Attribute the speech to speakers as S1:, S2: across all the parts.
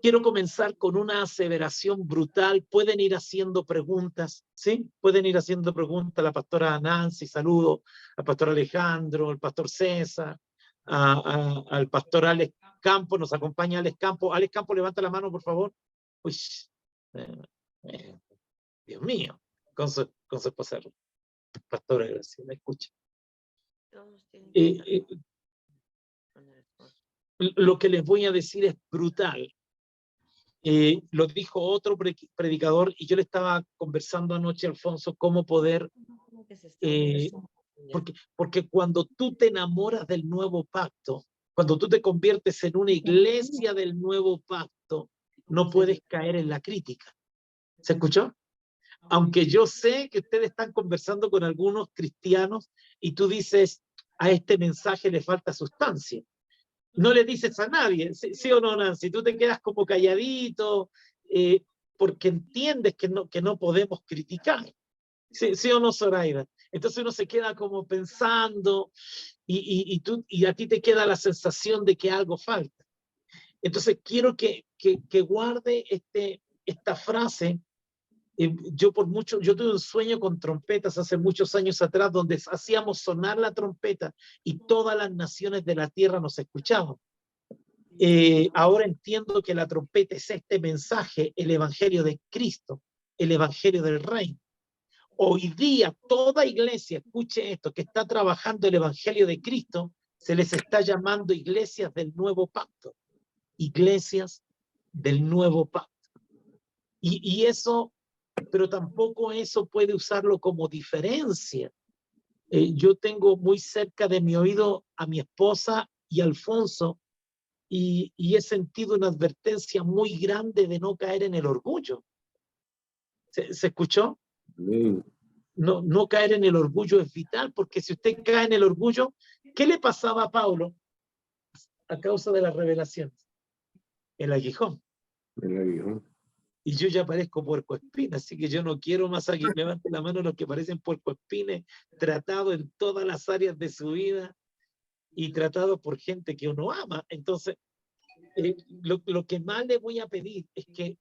S1: quiero comenzar con una aseveración brutal. Pueden ir haciendo preguntas, ¿sí? Pueden ir haciendo preguntas. La pastora Nancy, saludo. Al pastor Alejandro, al pastor César, al pastor Alex Campo, nos acompaña Alex Campo. Alex Campo, levanta la mano, por favor. Uy, Dios mío, con su esposa, pastora Graciela, escucha. Lo que les voy a decir es brutal. Lo dijo otro predicador y yo le estaba conversando anoche, Alfonso, cómo poder, porque cuando tú te enamoras del nuevo pacto, cuando tú te conviertes en una iglesia del nuevo pacto, no puedes caer en la crítica. ¿Se escuchó? Aunque yo sé que ustedes están conversando con algunos cristianos y tú dices, a este mensaje le falta sustancia. No le dices a nadie, ¿sí o no, Nancy? Tú te quedas como calladito, porque entiendes que no podemos criticar. ¿Sí o no, Zoraida? Entonces uno se queda como pensando y a ti te queda la sensación de que algo falta. Entonces quiero que guarde esta frase. Yo tuve un sueño con trompetas hace muchos años atrás, donde hacíamos sonar la trompeta y todas las naciones de la tierra nos escuchaban. Ahora entiendo que la trompeta es este mensaje, el evangelio de Cristo, el evangelio del reino. Hoy día toda iglesia, escuche esto, que está trabajando el evangelio de Cristo, se les está llamando iglesias del nuevo pacto. Iglesias del nuevo pacto. Y eso, pero tampoco eso puede usarlo como diferencia. Yo tengo muy cerca de mi oído a mi esposa y a Alfonso, y he sentido una advertencia muy grande de no caer en el orgullo. ¿Se escuchó? No caer en el orgullo es vital, porque si usted cae en el orgullo, ¿qué le pasaba a Pablo a causa de las revelaciones? El aguijón.
S2: El aguijón.
S1: Y yo ya parezco puercoespín, así que yo no quiero más aquí. Levante la mano los que parecen puercoespines, tratados en todas las áreas de su vida y tratados por gente que uno ama. Entonces, lo que más le voy a pedir es que,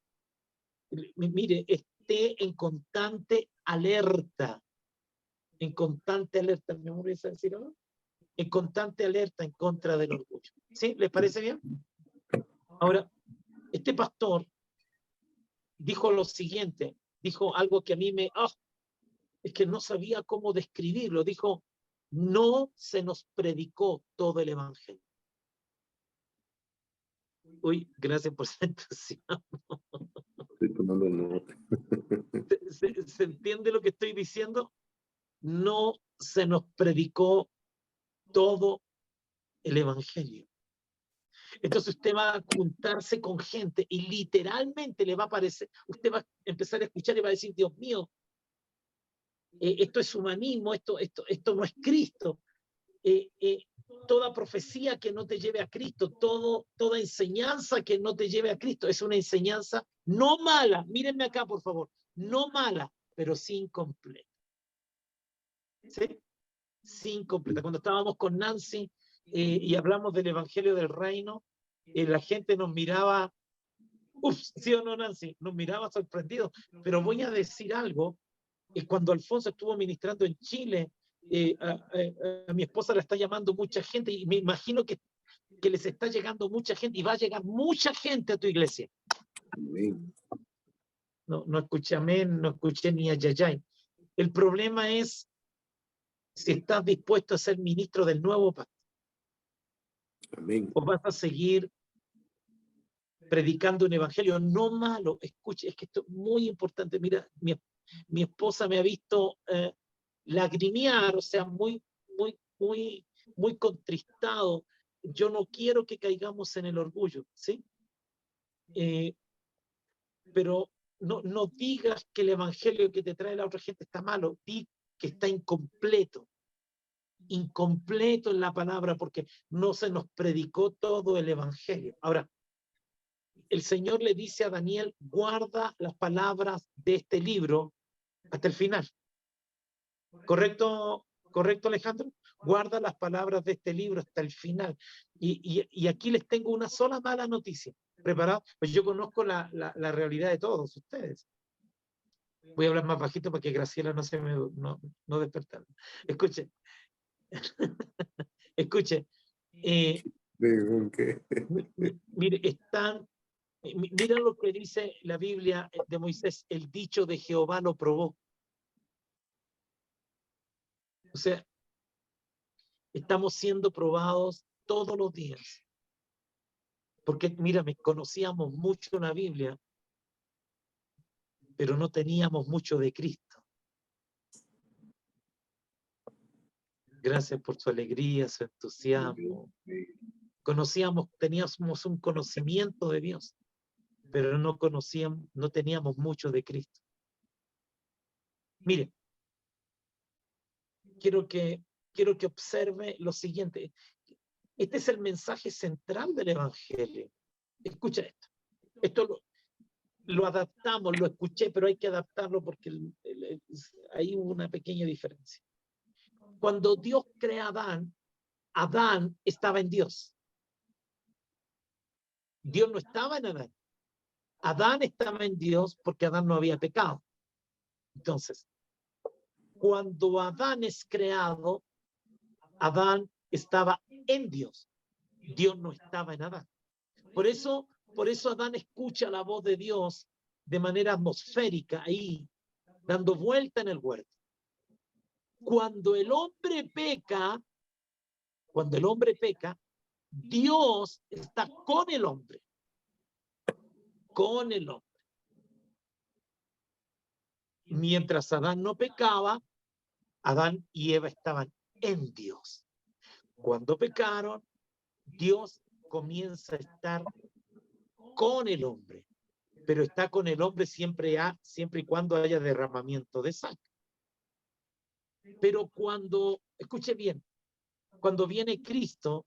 S1: mire, esté en constante alerta. En constante alerta, mi amor, ¿es decir, no? En constante alerta en contra del orgullo. ¿Sí? ¿Les parece bien? Ahora, este pastor dijo lo siguiente, dijo algo que a mí es que no sabía cómo describirlo. Dijo, no se nos predicó todo el evangelio. Uy, gracias por ser entusiasmo.
S2: Estoy tomando nota.
S1: ¿Se entiende lo que estoy diciendo? No se nos predicó todo el evangelio. Entonces usted va a juntarse con gente y literalmente le va a parecer, usted va a empezar a escuchar y va a decir, Dios mío, esto es humanismo, esto no es Cristo. Toda profecía que no te lleve a Cristo, toda enseñanza que no te lleve a Cristo, es una enseñanza no mala, mírenme acá por favor, no mala, pero sí incompleta. ¿Sí? Sí incompleta. Cuando estábamos con Nancy y hablamos del Evangelio del Reino, la gente nos miraba, ¿sí o no, Nancy? Nos miraba sorprendidos, pero voy a decir algo, cuando Alfonso estuvo ministrando en Chile, a mi esposa la está llamando mucha gente y me imagino que les está llegando mucha gente y va a llegar mucha gente a tu iglesia. No escuché amén, no escuché ni ayayay. El problema es si estás dispuesto a ser ministro del nuevo pacto.
S2: Amén.
S1: O vas a seguir predicando un evangelio no malo. Escuche, es que esto es muy importante. Mira, mi esposa me ha visto lagrimear, o sea, muy contristado. Yo no quiero que caigamos en el orgullo, ¿sí? Pero no digas que el evangelio que te trae la otra gente está malo, di que está incompleto en la palabra, porque no se nos predicó todo el evangelio. Ahora, el Señor le dice a Daniel, guarda las palabras de este libro hasta el final. ¿Correcto, Alejandro? Guarda las palabras de este libro hasta el final. Y aquí les tengo una sola mala noticia. ¿Preparados? Pues yo conozco la realidad de todos ustedes. Voy a hablar más bajito para que Graciela no se me no despertar. Escuche. Escuche. Mire, mira lo que dice la Biblia de Moisés, el dicho de Jehová lo probó. O sea, estamos siendo probados todos los días. Porque, mírame, conocíamos mucho la Biblia, pero no teníamos mucho de Cristo. Gracias por su alegría, su entusiasmo. Teníamos un conocimiento de Dios, pero no teníamos mucho de Cristo. Mire, quiero que observe lo siguiente. Este es el mensaje central del Evangelio. Escucha esto. Esto lo adaptamos, lo escuché, pero hay que adaptarlo porque hay una pequeña diferencia. Cuando Dios crea a Adán, Adán estaba en Dios. Dios no estaba en Adán. Adán estaba en Dios porque Adán no había pecado. Entonces, cuando Adán es creado, Adán estaba en Dios. Dios no estaba en Adán. Por eso Adán escucha la voz de Dios de manera atmosférica ahí, dando vuelta en el huerto. Cuando el hombre peca, Dios está con el hombre. Con el hombre. Mientras Adán no pecaba, Adán y Eva estaban en Dios. Cuando pecaron, Dios comienza a estar con el hombre, pero está con el hombre siempre y cuando haya derramamiento de sangre. Pero escuche bien, cuando viene Cristo,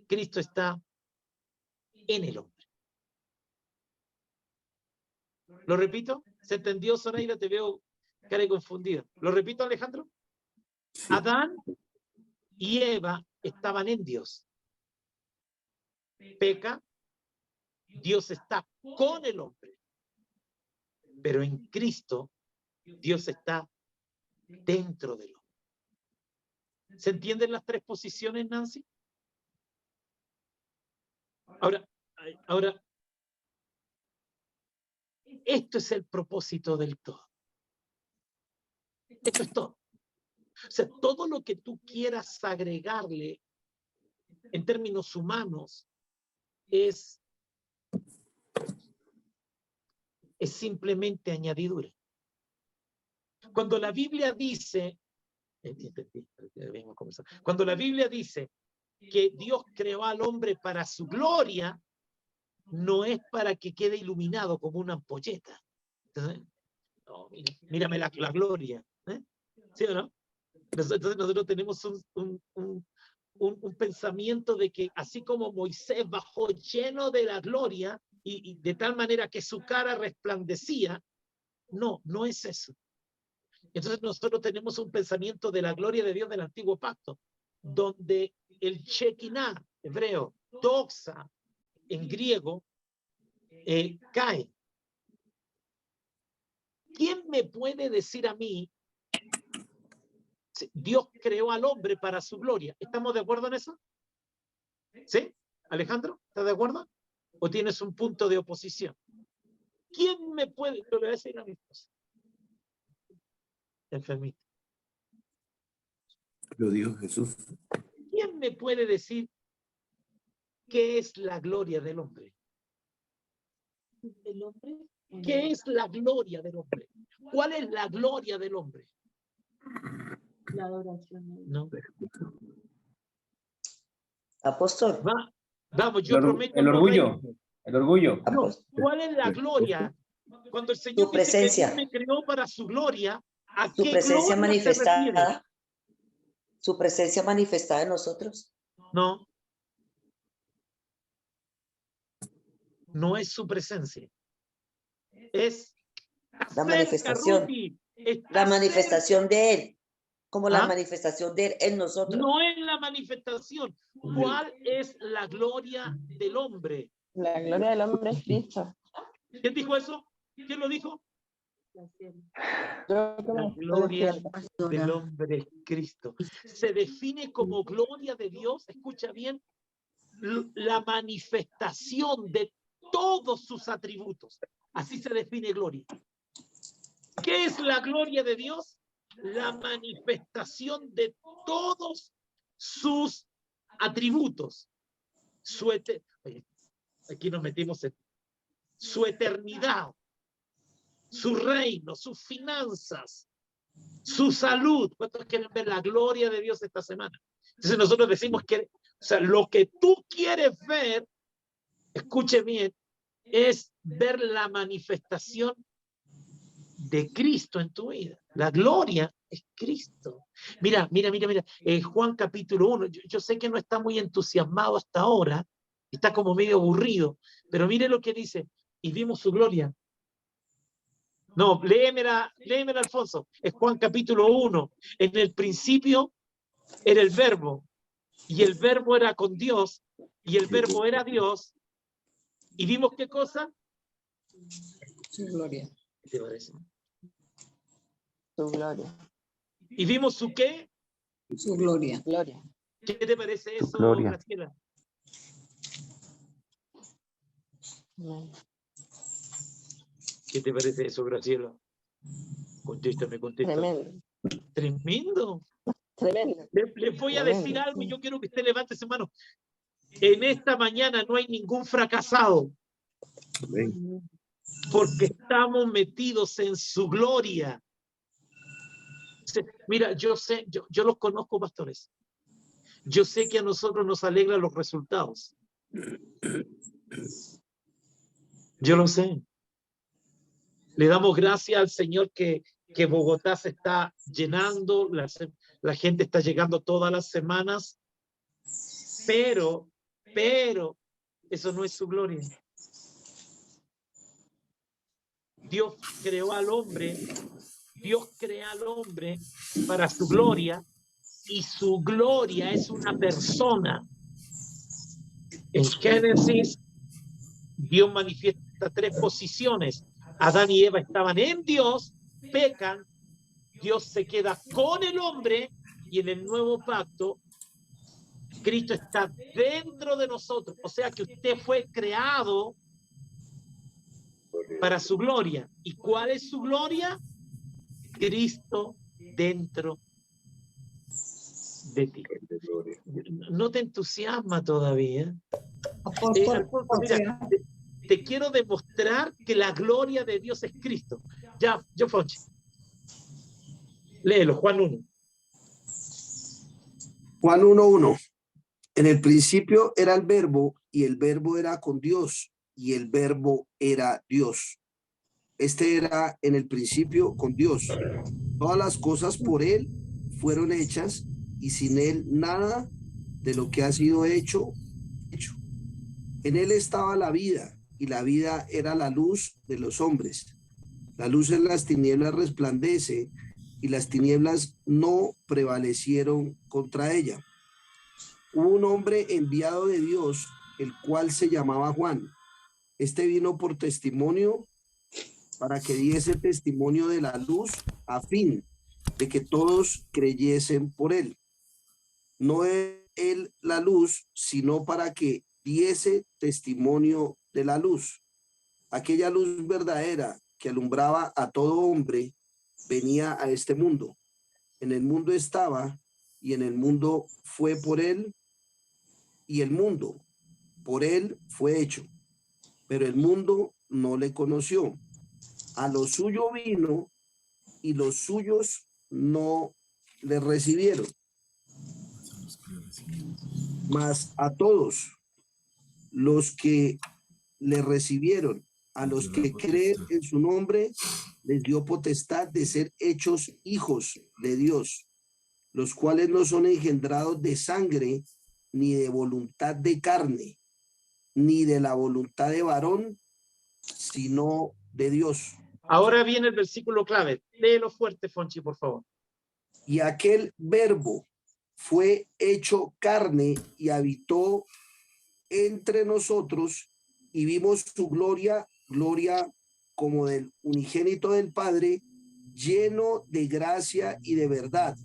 S1: Cristo está en el hombre. ¿Lo repito? ¿Se entendió, Zoraida? Te veo cara confundida. ¿Lo repito, Alejandro? Sí. Adán y Eva estaban en Dios. Peca, Dios está con el hombre. Pero en Cristo, Dios está dentro del hombre. ¿Se entienden las tres posiciones, Nancy? Ahora, esto es el propósito del todo. Esto es todo. O sea, todo lo que tú quieras agregarle en términos humanos es simplemente añadidura. Cuando la Biblia dice, cuando la Biblia dice que Dios creó al hombre para su gloria, no es para que quede iluminado como una ampolleta. No, mírame la gloria. ¿Sí o no? Entonces nosotros tenemos un pensamiento de que así como Moisés bajó lleno de la gloria y de tal manera que su cara resplandecía, no es eso. Entonces nosotros tenemos un pensamiento de la gloria de Dios del Antiguo Pacto, donde el Shekinah, hebreo, doxa, en griego, cae. ¿Quién me puede decir a mí, Dios creó al hombre para su gloria? ¿Estamos de acuerdo en eso? ¿Sí? Alejandro, ¿estás de acuerdo? ¿O tienes un punto de oposición? ¿Quién me puede? Lo voy a decir a mi esposa. Enfermita.
S2: Lo dijo Jesús.
S1: ¿Quién me puede decir qué es la gloria del hombre? ¿El hombre? ¿Qué es la gloria del hombre? ¿Cuál es la gloria del hombre?
S3: La adoración.
S1: No.
S4: Apóstol.
S1: Vamos, yo prometo.
S5: El orgullo. El orgullo.
S1: No, ¿cuál es la gloria? Cuando el Señor dice que Dios me creó para su gloria, ¿a qué
S4: presencia
S1: gloria
S4: manifestada?
S1: se refiere?
S4: ¿Su presencia manifestada en nosotros?
S1: No. No es su presencia. Es
S4: la manifestación.
S1: Rudy,
S4: la manifestación de Él como la
S1: ¿Ah?
S4: manifestación de él en nosotros.
S1: No es la manifestación. ¿Cuál es la gloria del hombre?
S6: La gloria del hombre es Cristo.
S1: ¿Quién dijo eso? ¿Quién lo dijo?
S3: La sierva.
S6: Yo creo
S1: La
S6: que
S1: gloria
S6: es
S1: del hombre es Cristo. Se define como gloria de Dios, escucha bien, la manifestación de todos sus atributos. Así se define gloria. ¿Qué es la gloria de Dios? La manifestación de todos sus atributos. Oye, aquí nos metimos en su eternidad, su reino, sus finanzas, su salud. ¿Cuántos quieren ver la gloria de Dios esta semana? Entonces nosotros decimos que, o sea, lo que tú quieres ver, escuche bien, es ver la manifestación de Cristo en tu vida. La gloria es Cristo. Mira. Juan capítulo 1. Yo sé que no está muy entusiasmado hasta ahora, está como medio aburrido, pero mire lo que dice, y vimos su gloria. No, léemela, Alfonso. Es Juan capítulo 1. En el principio era el verbo, y el verbo era con Dios, y el verbo era Dios, y vimos qué cosa.
S6: su gloria.
S1: ¿Qué te parece?
S6: Su gloria.
S1: ¿Y vimos su qué?
S6: Su gloria. Gloria.
S1: ¿Qué te parece eso,
S5: Gloria.
S1: Graciela?
S6: Amén.
S1: ¿Qué te parece eso, Graciela? Contéstame.
S6: Tremendo.
S1: Tremendo.
S6: Tremendo.
S1: Le voy a
S6: Tremendo,
S1: decir algo y
S6: sí.
S1: yo quiero que usted levante su mano. En esta mañana no hay ningún fracasado,
S2: Amén.
S1: porque estamos metidos en su gloria. Mira, yo sé, yo los conozco, pastores. Yo sé que a nosotros nos alegran los resultados. Yo lo sé. Le damos gracias al Señor que Bogotá se está llenando, la gente está llegando todas las semanas, pero eso no es su gloria. Dios creó al hombre, Dios crea al hombre para su gloria, y su gloria es una persona. En Génesis, Dios manifiesta 3 posiciones. Adán y Eva estaban en Dios, pecan, Dios se queda con el hombre, y en el nuevo pacto, Cristo está dentro de nosotros. O sea que usted fue creado para su gloria. ¿Y cuál es su gloria? Cristo dentro de ti. No te entusiasma todavía. Alfonso, mira, te quiero demostrar que la gloria de Dios es Cristo. Ya, yo Fonchi. Léelo, Juan 1.
S7: Juan 1:1. En el principio era el verbo, y el verbo era con Dios, y el verbo era Dios. Este era en el principio con Dios. Todas las cosas por él fueron hechas, y sin él nada de lo que ha sido hecho. En él estaba la vida, y la vida era la luz de los hombres. La luz en las tinieblas resplandece, y las tinieblas no prevalecieron contra ella. Hubo un hombre enviado de Dios, el cual se llamaba Juan. Este vino por testimonio, para que diese testimonio de la luz, a fin de que todos creyesen por él. No es él la luz, sino para que diese testimonio de la luz. Aquella luz verdadera que alumbraba a todo hombre venía a este mundo. En el mundo estaba, y en el mundo fue por él, y el mundo por él fue hecho, pero el mundo no le conoció. A lo suyo vino, y los suyos no le recibieron. Mas a todos los que le recibieron, a los que creen en su nombre, les dio potestad de ser hechos hijos de Dios, los cuales no son engendrados de sangre, ni de voluntad de carne, ni de la voluntad de varón, sino de Dios.
S1: Ahora viene el versículo clave. Léelo fuerte, Fonchi, por favor.
S7: Y aquel verbo fue hecho carne y habitó entre nosotros y vimos su gloria, gloria como del unigénito del Padre, lleno de gracia y de verdad.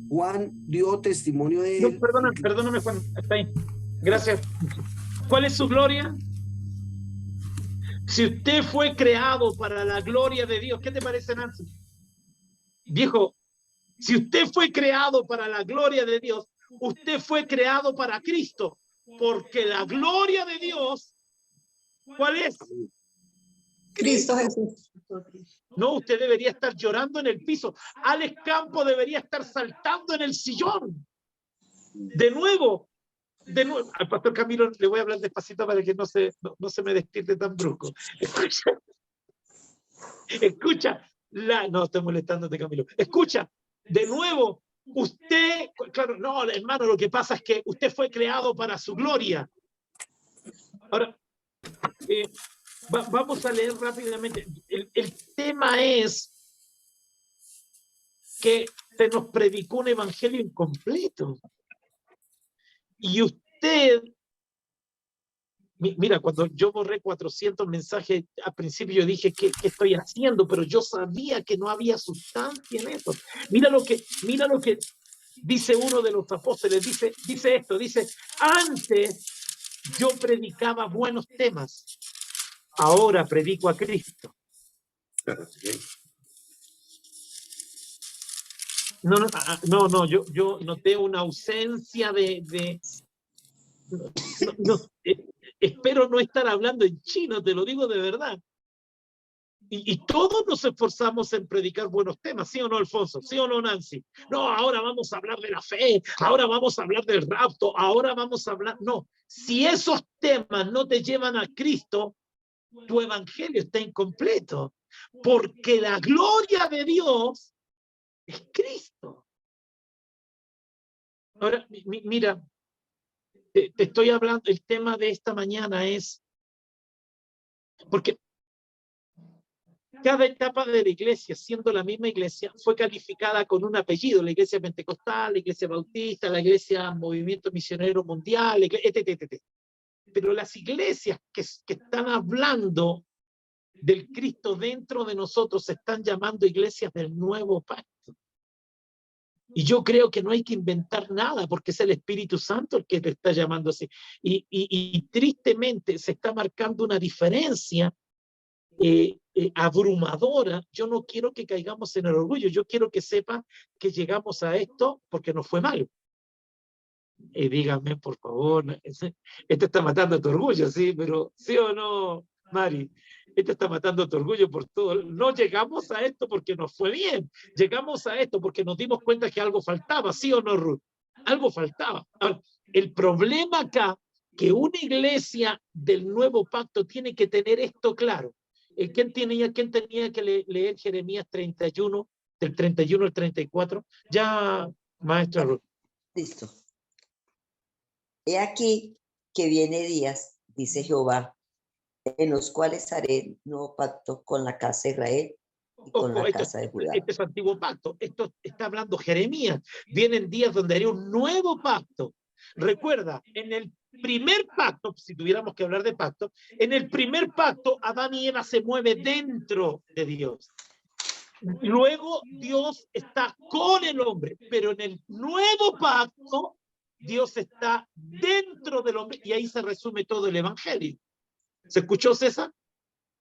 S7: Juan dio testimonio de
S1: No,
S7: él.
S1: perdóname, Juan. Está ahí. Gracias. ¿Cuál es su gloria? Si usted fue creado para la gloria de Dios, ¿qué te parece, Nancy? Viejo, si usted fue creado para la gloria de Dios, usted fue creado para Cristo, porque la gloria de Dios, ¿cuál es?
S6: Cristo Jesús.
S1: No, usted debería estar llorando en el piso. Alex Campo debería estar saltando en el sillón. De nuevo, al pastor Camilo le voy a hablar despacito para que no se me despierte tan brusco. Escucha, no estoy molestándote, Camilo. Escucha, de nuevo, usted, claro, no, hermano, lo que pasa es que usted fue creado para su gloria. Ahora, vamos a leer rápidamente. El tema es que se nos predicó un evangelio incompleto. Y usted, mira, cuando yo borré 400 mensajes, al principio yo dije, ¿qué estoy haciendo? Pero yo sabía que no había sustancia en eso. Mira lo que dice uno de los apóstoles, dice esto, dice, antes yo predicaba buenos temas, ahora predico a Cristo. No, yo noté una ausencia espero no estar hablando en chino, te lo digo de verdad. Y todos nos esforzamos en predicar buenos temas, ¿sí o no, Alfonso? ¿Sí o no, Nancy? No, ahora vamos a hablar de la fe, ahora vamos a hablar del rapto, ahora vamos a hablar... No, si esos temas no te llevan a Cristo, tu evangelio está incompleto, porque la gloria de Dios es Cristo. Ahora, mira, te estoy hablando, el tema de esta mañana es, porque cada etapa de la iglesia, siendo la misma iglesia, fue calificada con un apellido, la iglesia pentecostal, la iglesia bautista, la iglesia movimiento misionero mundial, etc. Pero las iglesias que están hablando del Cristo dentro de nosotros se están llamando iglesias del nuevo pacto. Y yo creo que no hay que inventar nada, porque es el Espíritu Santo el que te está llamando así. Y tristemente se está marcando una diferencia abrumadora. Yo no quiero que caigamos en el orgullo, yo quiero que sepan que llegamos a esto porque nos fue mal. Y díganme, por favor, este está matando tu orgullo, sí, pero ¿sí o no, Mari? Este está matando tu orgullo por todo. No llegamos a esto porque nos fue bien, llegamos a esto porque nos dimos cuenta que algo faltaba, ¿sí o no, Ruth? Algo faltaba. Ahora, el problema acá, que una iglesia del nuevo pacto tiene que tener esto claro. ¿Quién tenía que leer Jeremías 31, del 31 al 34? Ya, maestra Ruth.
S4: Listo. He aquí que viene días, dice Jehová, en los cuales haré nuevo pacto con la casa de Israel y con la casa de Judá.
S1: Este es antiguo pacto. Esto está hablando Jeremías. Vienen días donde haré un nuevo pacto. Recuerda, en el primer pacto, si tuviéramos que hablar de pacto, en el primer pacto Adán y Eva se mueven dentro de Dios. Luego Dios está con el hombre, pero en el nuevo pacto Dios está dentro del hombre y ahí se resume todo el evangelio. ¿Se escuchó, César?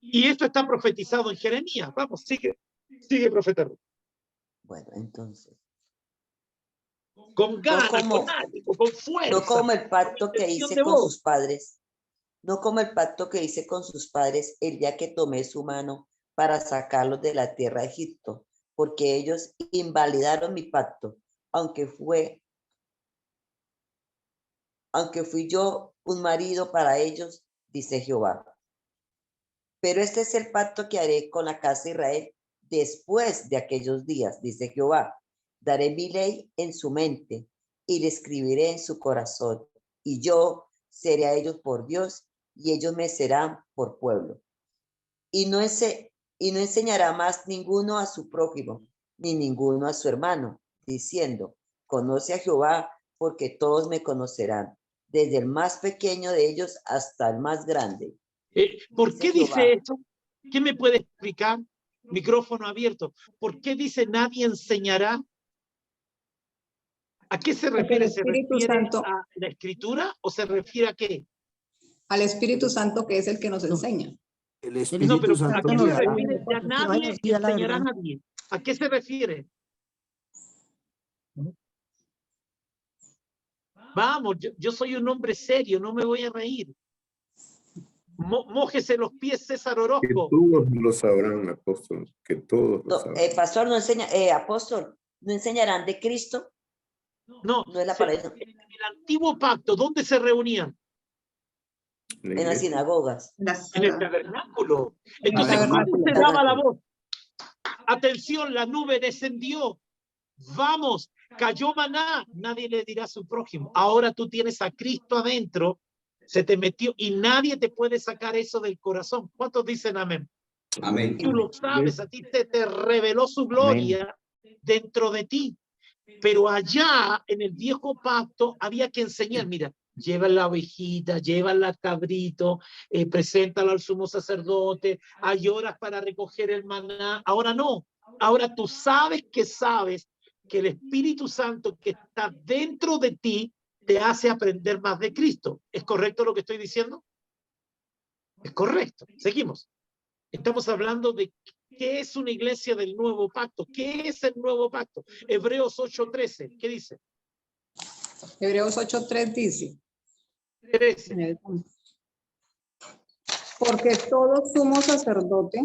S1: Y esto está profetizado en Jeremías. Vamos, sigue profeta.
S4: Bueno, entonces.
S1: Con ganas, con ánimo, con fuerza.
S4: No como el pacto que hice con sus padres. No como el pacto que hice con sus padres el día que tomé su mano para sacarlos de la tierra de Egipto, porque ellos invalidaron mi pacto, aunque fui yo un marido para ellos, dice Jehová. Pero este es el pacto que haré con la casa de Israel después de aquellos días, dice Jehová. Daré mi ley en su mente y la escribiré en su corazón, y yo seré a ellos por Dios, y ellos me serán por pueblo. Y no enseñará más ninguno a su prójimo, ni ninguno a su hermano, diciendo, conoce a Jehová, porque todos me conocerán, desde el más pequeño de ellos hasta el más grande.
S1: ¿Por qué
S4: Dice Jehová.
S1: dice esto? ¿Qué me puede explicar? Micrófono abierto. ¿Por qué dice nadie enseñará? ¿A qué se refiere? ¿Se
S6: Espíritu
S1: refiere
S6: Santo.
S1: a la escritura o se refiere a qué?
S6: Al Espíritu Santo, que es el que nos enseña.
S7: El
S1: No,
S7: Espíritu
S1: pero ¿a
S7: Santo
S1: qué
S7: nos
S1: se
S7: dará.
S1: refiere? Ya nadie enseñará a nadie. ¿A qué se refiere? Vamos, yo soy un hombre serio, no me voy a reír. Mójese los pies, César
S2: Que
S1: Orozco.
S2: todos lo sabrán, apóstol, que todos lo
S4: No,
S2: sabrán.
S4: pastor, no enseña, apóstol, ¿no enseñarán de Cristo?
S1: No,
S4: No es la pared,
S1: en el antiguo pacto, ¿dónde se reunían?
S2: La
S4: en las
S2: iglesia.
S4: sinagogas.
S1: En el tabernáculo.
S6: En el
S1: Entonces, ¿cómo
S6: tabernáculo.
S1: se daba la voz? Atención, la nube descendió. Vamos, cayó maná. Nadie le dirá a su prójimo. Ahora tú tienes a Cristo adentro, se te metió y nadie te puede sacar eso del corazón. ¿Cuántos dicen amén?
S5: Amén.
S1: Tú lo sabes, a ti te reveló su gloria dentro de ti. Pero allá en el viejo pacto había que enseñar, mira, lleva la ovejita, lleva la cabrito, preséntalo al sumo sacerdote, hay horas para recoger el maná. Ahora no, ahora tú sabes que el Espíritu Santo que está dentro de ti te hace aprender más de Cristo. ¿Es correcto lo que estoy diciendo? Es correcto. Seguimos. Estamos hablando de qué es una iglesia del nuevo pacto. ¿Qué es el nuevo pacto? Hebreos 8:13. ¿Qué dice?
S6: Hebreos 8:3 dice,
S1: 13.
S6: porque todo sumo sacerdote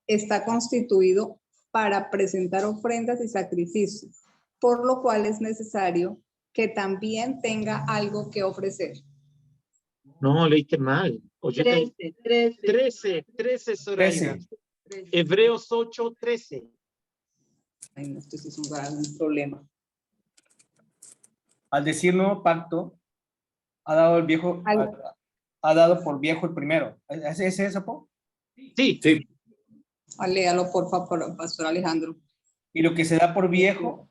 S6: está constituido para presentar ofrendas y sacrificios, por lo cual es necesario que también tenga algo que ofrecer.
S1: No, leíste mal. Oye, 13, Zoraida.
S5: 13.
S1: Hebreos 8:13.
S6: Ay, no, esto sí es un gran problema.
S5: Al decir nuevo pacto, ha dado el viejo, ha dado por viejo el primero. ¿Es eso, po?
S1: Sí,
S2: Sí,
S6: Léalo, por favor, Pastor Alejandro.
S5: Y lo que se da por viejo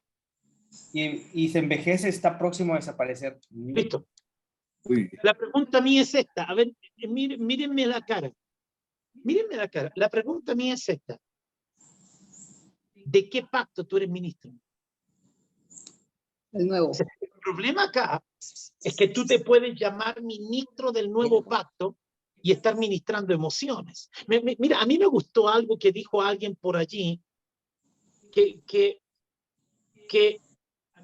S5: y se envejece está próximo a desaparecer.
S1: listo.
S2: uy,
S1: La pregunta mía es esta. A ver, mírenme la cara. Mírenme la cara. La pregunta mía es esta. ¿De qué pacto tú eres ministro?
S6: El nuevo.
S1: El problema acá es que tú te puedes llamar ministro del nuevo pacto y estar ministrando emociones. Mira, a mí me gustó algo que dijo alguien por allí, que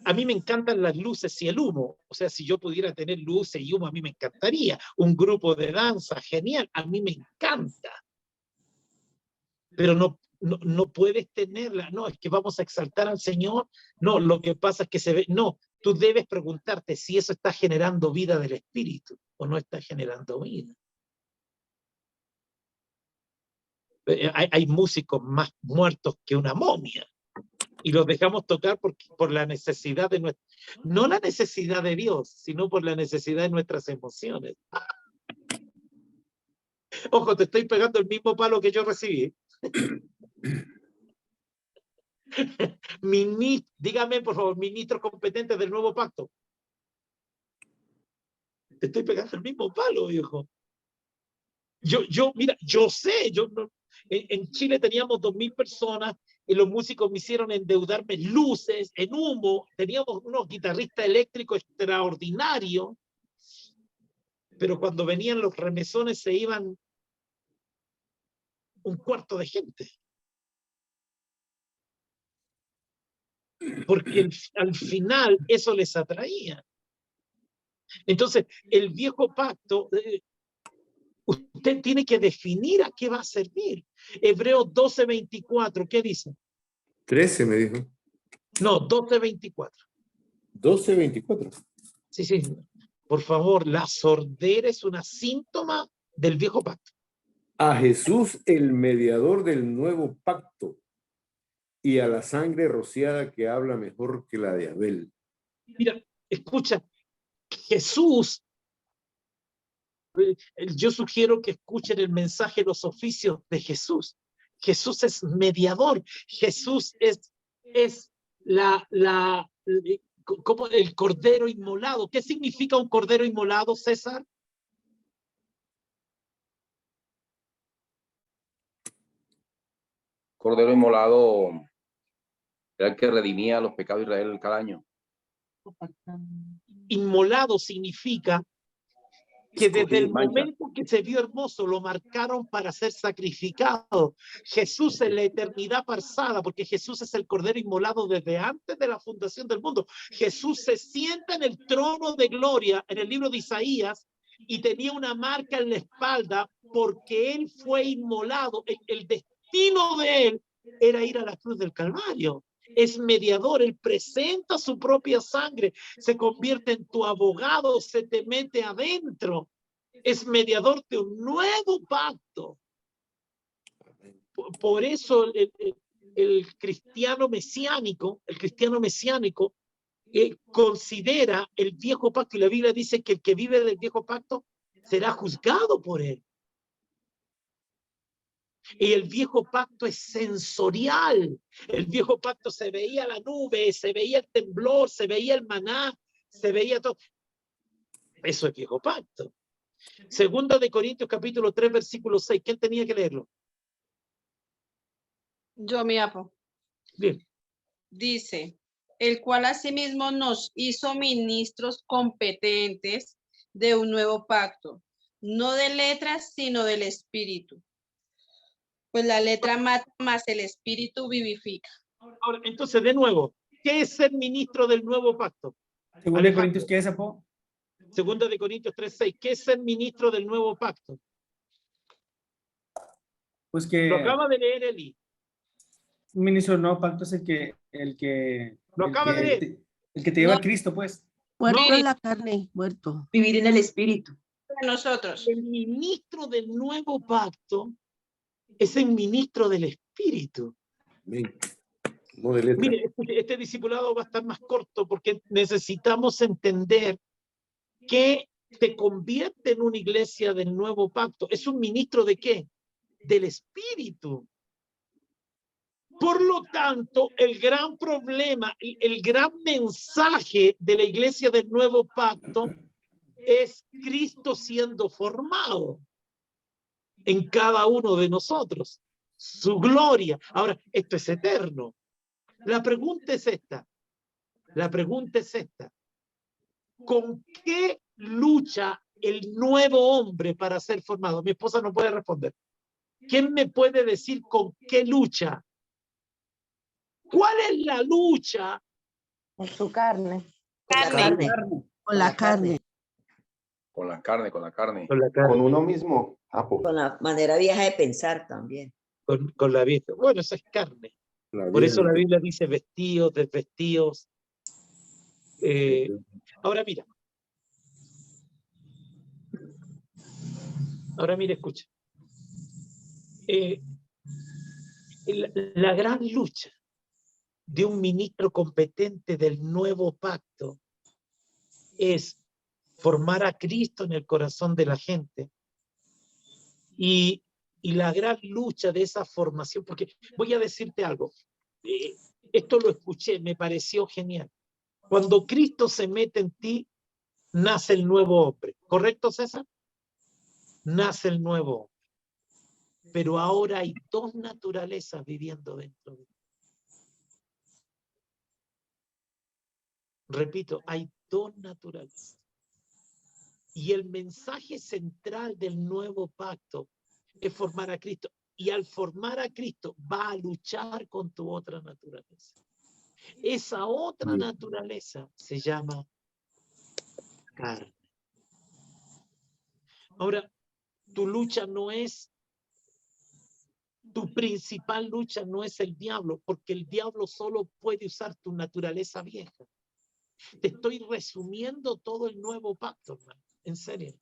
S1: a mí me encantan las luces y el humo. O sea, si yo pudiera tener luces y humo, a mí me encantaría. Un grupo de danza, genial, a mí me encanta. Pero no puedes tenerla. No, es que vamos a exaltar al Señor. No, lo que pasa es que se ve. No, tú debes preguntarte si eso está generando vida del Espíritu o no está generando vida. Hay músicos más muertos que una momia y los dejamos tocar por la necesidad de nuestra, no la necesidad de Dios, sino por la necesidad de nuestras emociones. Ojo, te estoy pegando el mismo palo que yo recibí. Dígame, por favor, ministros competentes del nuevo pacto. Te estoy pegando el mismo palo, viejo. Mira, yo sé, en Chile teníamos 2,000 personas y los músicos me hicieron endeudarme en luces, en humo, teníamos unos guitarristas eléctricos extraordinarios, pero cuando venían los remesones se iban un cuarto de gente. Porque al final eso les atraía. Entonces, el viejo pacto, usted tiene que definir a qué va a servir. Hebreos 12:24, ¿qué dice?
S2: 13 me dijo.
S1: No, 12:24.
S2: 12:24.
S1: Sí, sí. Por favor, la sordera es un síntoma del viejo pacto.
S2: A Jesús, el mediador del nuevo pacto, y a la sangre rociada que habla mejor que la de Abel.
S1: Mira, escucha, Jesús, yo sugiero que escuchen el mensaje, los oficios de Jesús. Jesús es mediador, Jesús es es como el cordero inmolado. ¿Qué significa un cordero inmolado, César?
S8: Cordero inmolado era el que redimía los pecados de Israel cada año.
S1: Inmolado significa que desde el
S8: Mancha.
S1: momento que se vio hermoso lo marcaron para ser sacrificado. Jesús en la eternidad pasada, porque Jesús es el cordero inmolado desde antes de la fundación del mundo. Jesús se sienta en el trono de gloria en el libro de Isaías y tenía una marca en la espalda porque él fue inmolado. El destino de él era ir a la cruz del Calvario. Es mediador, él presenta su propia sangre, se convierte en tu abogado, se te mete adentro, es mediador de un nuevo pacto. Por eso el cristiano mesiánico considera el viejo pacto, y la Biblia dice que el que vive del viejo pacto será juzgado por él. Y el viejo pacto es sensorial. El viejo pacto se veía la nube, se veía el temblor, se veía el maná, se veía todo. Eso es viejo pacto. Segunda de Corintios capítulo 3 versículo 6. ¿Quién tenía que leerlo?
S3: Yo, mi apo.
S1: Bien.
S3: Dice, el cual asimismo nos hizo ministros competentes de un nuevo pacto, no de letras, sino del espíritu. Pues la letra mata, más el espíritu vivifica.
S1: Ahora, entonces, de nuevo, ¿qué es ser ministro del nuevo pacto?
S5: Segunda de Corintios, ¿qué es, Apo?
S1: Segunda de Corintios 3:6. ¿Qué es ser ministro del nuevo pacto?
S5: Pues que
S1: Lo acaba de leer Eli.
S5: un ministro del nuevo pacto es el que
S1: Lo acaba de leer.
S5: el que te lleva
S3: No.
S5: a Cristo, pues.
S9: Muerto
S1: No.
S9: en la carne, muerto.
S10: Vivir en el espíritu.
S3: Nosotros.
S1: El ministro del nuevo pacto es el ministro del espíritu.
S2: Amén. No de letra.
S1: Mire, este discipulado va a estar más corto porque necesitamos entender que te convierte en una iglesia del nuevo pacto. ¿Es un ministro de qué? Del espíritu. Por lo tanto, el gran problema, el gran mensaje de la iglesia del nuevo pacto es Cristo siendo formado en cada uno de nosotros. Su gloria. Ahora, esto es eterno. La pregunta es esta. ¿Con qué lucha el nuevo hombre para ser formado? Mi esposa no puede responder. ¿Quién me puede decir con qué lucha? ¿Cuál es la lucha?
S9: En su carne.
S4: Carne.
S9: Con la carne.
S8: Con la carne, con la carne.
S2: Con uno mismo, Apo.
S4: Con la manera vieja de pensar también.
S1: Con la vieja. Bueno, eso es carne.
S2: La
S1: Por eso
S2: vieja.
S1: la Biblia dice vestidos, desvestidos. Ahora mira. Ahora mira, escucha. La gran lucha de un ministro competente del nuevo pacto es formar a Cristo en el corazón de la gente. Y la gran lucha de esa formación, porque voy a decirte algo, esto lo escuché, me pareció genial. Cuando Cristo se mete en ti, nace el nuevo hombre. ¿Correcto, César? Nace el nuevo hombre. Pero ahora hay dos naturalezas viviendo dentro de ti. Repito, hay dos naturalezas. Y el mensaje central del nuevo pacto es formar a Cristo. Y al formar a Cristo va a luchar con tu otra naturaleza. Esa otra naturaleza se llama carne. Ahora, tu lucha no es, tu principal lucha no es el diablo, porque el diablo solo puede usar tu naturaleza vieja. Te estoy resumiendo todo el nuevo pacto, hermano. En serio.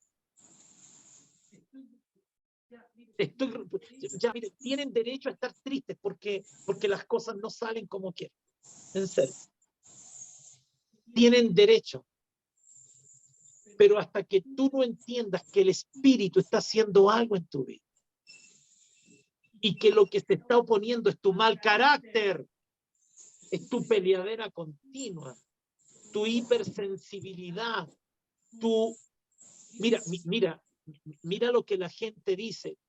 S1: Mire, tienen derecho a estar tristes porque las cosas no salen como quieren. En serio. Tienen derecho. Pero hasta que tú no entiendas que el Espíritu está haciendo algo en tu vida y que lo que se está oponiendo es tu mal carácter, es tu peleadera continua, tu hipersensibilidad, mira lo que la gente dice.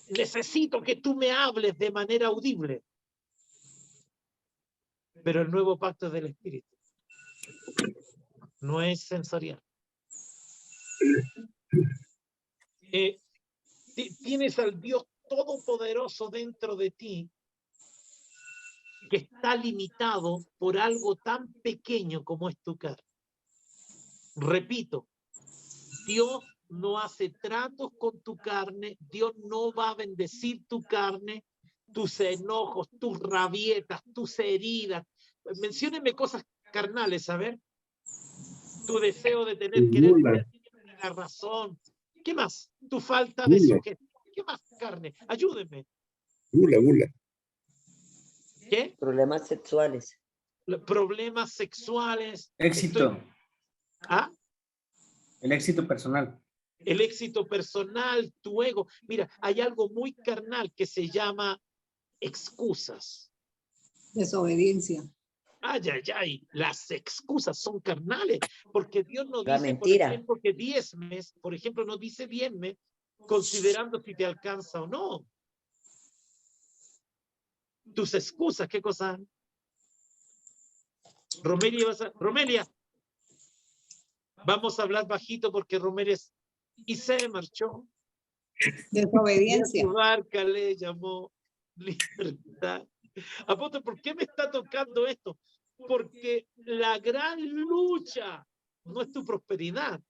S1: Necesito que tú me hables de manera audible. Pero el nuevo pacto es del Espíritu. No es sensorial. Tienes al Dios Todopoderoso dentro de ti que está limitado por algo tan pequeño como es tu carne. Repito, Dios no hace tratos con tu carne, Dios no va a bendecir tu carne, tus enojos, tus rabietas, tus heridas. Menciónenme cosas carnales, a ver. Tu deseo de querer tener la razón. ¿Qué más? Tu falta de sujeción. ¿Qué más, carne? Ayúdenme.
S2: Gula.
S1: ¿Qué?
S4: Problemas sexuales.
S1: Problemas sexuales.
S5: Éxito.
S1: ¿Ah?
S5: El éxito personal.
S1: El éxito personal, tu ego. Mira, hay algo muy carnal que se llama excusas.
S6: Desobediencia.
S1: Ay, las excusas son carnales, porque Dios no
S4: La
S1: dice,
S4: mentira.
S1: por ejemplo, que diezmes, por ejemplo, no dice diezme, considerando si te alcanza o no. Tus excusas, ¿qué cosa? Romelia, vamos a hablar bajito porque Romelia y se marchó.
S6: Desobediencia.
S1: Y a su barca le llamó libertad. Apóstol, ¿por qué me está tocando esto? Porque la gran lucha no es tu prosperidad.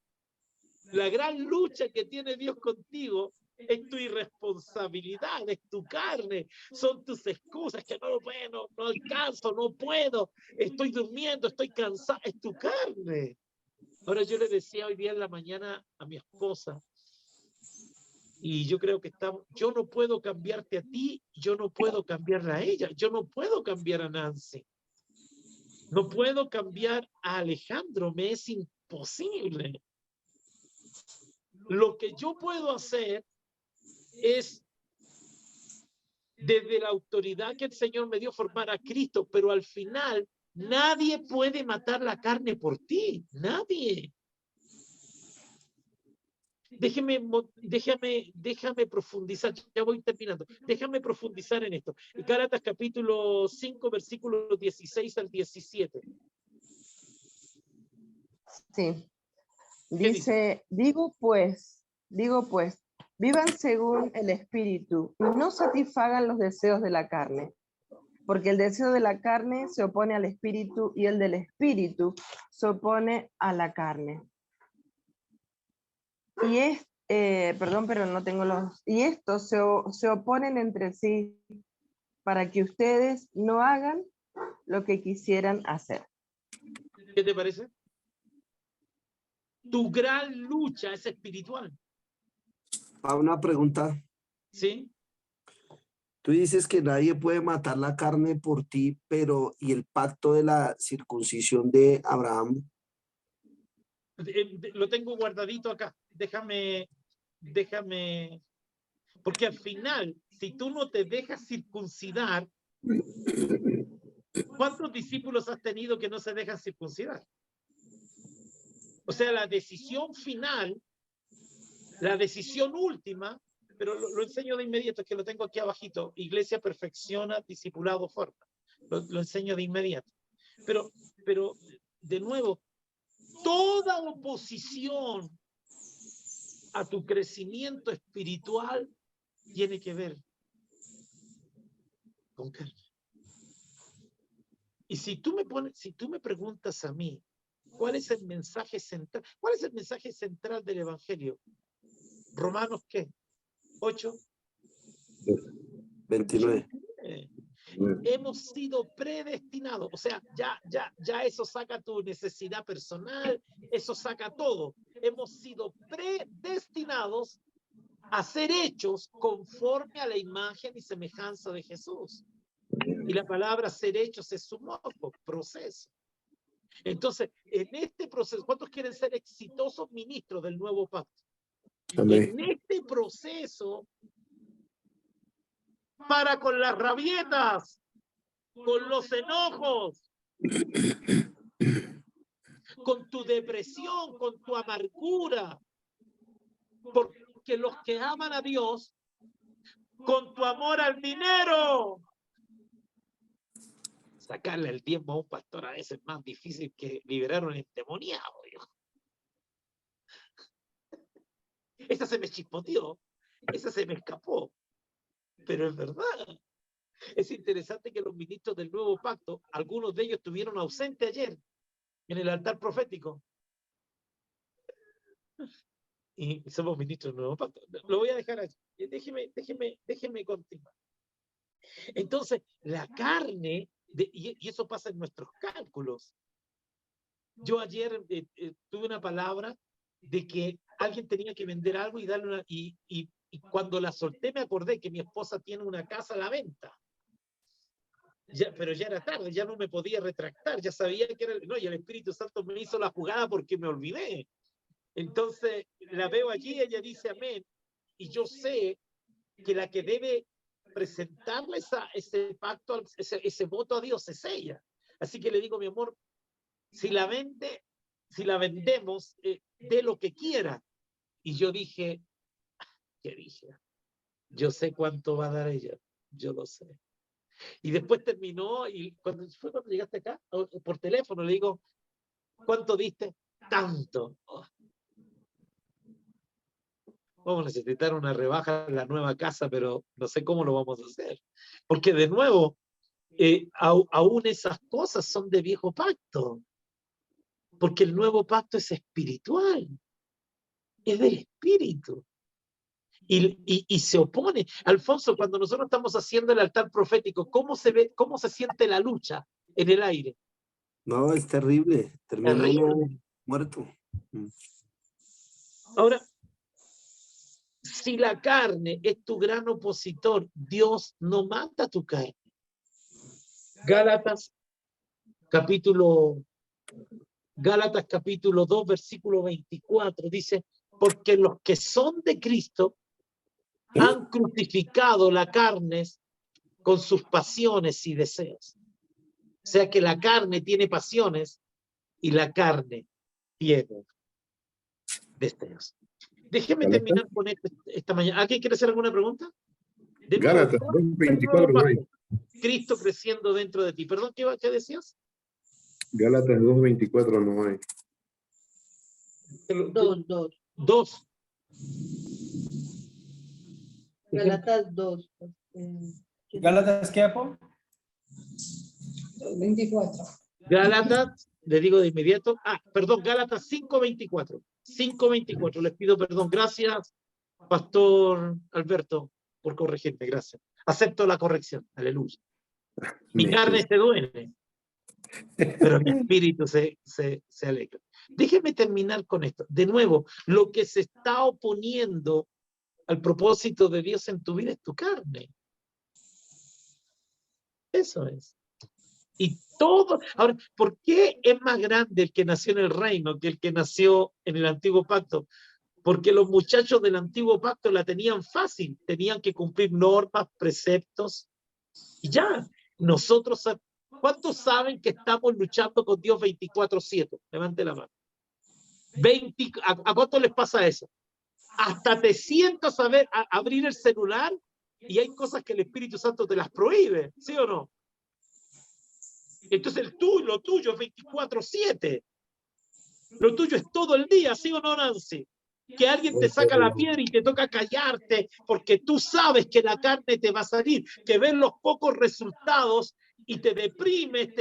S1: La gran lucha que tiene Dios contigo es tu irresponsabilidad, es tu carne, son tus excusas, que no alcanzo, no puedo, estoy durmiendo, estoy cansado, es tu carne. Ahora yo le decía hoy día en la mañana a mi esposa, y yo creo que yo no puedo cambiarte a ti, yo no puedo cambiarla a ella, yo no puedo cambiar a Nancy, no puedo cambiar a Alejandro, me es imposible. Lo que yo puedo hacer es, desde la autoridad que el Señor me dio, formar a Cristo, pero al final nadie puede matar la carne por ti, nadie. Déjame profundizar, ya voy terminando. Déjame profundizar en esto. Gálatas capítulo 5, versículos 16 al 17.
S9: Sí. Dice, digo pues, vivan según el Espíritu y no satisfagan los deseos de la carne, porque el deseo de la carne se opone al Espíritu y el del Espíritu se opone a la carne. Y perdón, pero no tengo los... Y estos se oponen entre sí para que ustedes no hagan lo que quisieran hacer.
S1: ¿Qué te parece? Tu gran lucha es espiritual.
S7: Una pregunta.
S1: ¿Sí?
S7: Tú dices que nadie puede matar la carne por ti, pero ¿y el pacto de la circuncisión de Abraham?
S1: Lo tengo guardadito acá. Déjame, porque al final, si tú no te dejas circuncidar, ¿cuántos discípulos has tenido que no se dejan circuncidar? O sea, la decisión final, la decisión última, pero lo enseño de inmediato, es que lo tengo aquí abajito. Iglesia perfecciona, discipulado forma. Lo enseño de inmediato. Pero, de nuevo, toda oposición a tu crecimiento espiritual tiene que ver con carne. Y si tú me preguntas a mí, ¿cuál es el mensaje central? ¿Cuál es el mensaje central del Evangelio? Romanos, ¿qué? 8.
S7: 29.
S1: Hemos sido predestinados, o sea, ya eso saca tu necesidad personal, eso saca todo. Hemos sido predestinados a ser hechos conforme a la imagen y semejanza de Jesús. Y la palabra ser hechos es su proceso. Entonces, en este proceso, ¿cuántos quieren ser exitosos ministros del nuevo pacto?
S2: Amén.
S1: En este proceso, para con las rabietas. con los enojos, con tu depresión, con tu amargura. Porque los que aman a Dios, con tu amor al dinero, sacarle el tiempo a un pastor a veces es más difícil que liberar a un endemoniado. Esa se me chispoteó, esa se me escapó, pero es verdad. Es interesante que los ministros del nuevo pacto, algunos de ellos estuvieron ausentes ayer en el altar profético. Y somos ministros del nuevo pacto. Lo voy a dejar allí. Déjeme continuar. Entonces, la carne, y eso pasa en nuestros cálculos. Yo ayer tuve una palabra de que alguien tenía que vender algo y darle una... Y cuando la solté me acordé que mi esposa tiene una casa a la venta. Pero ya era tarde, ya no me podía retractar, ya sabía que era... No, y el Espíritu Santo me hizo la jugada porque me olvidé. Entonces, la veo allí, ella dice amén, y yo sé que la que debe presentarle ese pacto, ese voto a Dios es ella. Así que le digo, mi amor, si la vendemos, dé lo que quiera. Y yo dije, ¿qué dije? Yo sé cuánto va a dar ella, yo lo sé. Y después terminó, y cuando llegaste acá, por teléfono, le digo, ¿cuánto diste? Tanto. Oh. Vamos a necesitar una rebaja en la nueva casa, pero no sé cómo lo vamos a hacer. Porque de nuevo, aún esas cosas son de viejo pacto. Porque el nuevo pacto es espiritual. Es del espíritu. Y se opone. Alfonso, cuando nosotros estamos haciendo el altar profético, ¿cómo se ve, cómo se siente la lucha en el aire?
S7: No, es terrible. Termina uno muerto.
S1: Ahora, si la carne es tu gran opositor, Dios no mata tu carne. Gálatas capítulo 2, versículo 24, dice, porque los que son de Cristo han crucificado la carne con sus pasiones y deseos. O sea que la carne tiene pasiones y la carne tiene deseos. Déjeme terminar con esta mañana. ¿Alguien quiere hacer alguna pregunta?
S2: Gálatas 2:24.
S1: Cristo creciendo dentro de ti. Perdón, ¿qué decías?
S2: Gálatas 2:24 no hay.
S3: 2. Gálatas 2.
S5: ¿Gálatas qué, Apo?
S6: 24.
S1: Gálatas, le digo de inmediato. Perdón, Gálatas 5:24. 5:24. Les pido perdón. Gracias, Pastor Alberto, por corregirme. Gracias. Acepto la corrección. Aleluya. Mi carne se duele, pero mi espíritu se alegra. Déjenme terminar con esto. De nuevo, lo que se está oponiendo al propósito de Dios en tu vida es tu carne. Eso es. Y todo. Ahora, ¿por qué es más grande el que nació en el reino que el que nació en el antiguo pacto? Porque los muchachos del antiguo pacto la tenían fácil, tenían que cumplir normas, preceptos, y ya. Nosotros, ¿cuántos saben que estamos luchando con Dios 24/7? Levante la mano. ¿A cuánto les pasa eso? Hasta te sientas a abrir el celular y hay cosas que el Espíritu Santo te las prohíbe, ¿sí o no? Entonces lo tuyo es 24/7. Lo tuyo es todo el día, ¿sí o no, Nancy? Que alguien te saca la piedra y te toca callarte porque tú sabes que la carne te va a salir, que ves los pocos resultados y te deprimes,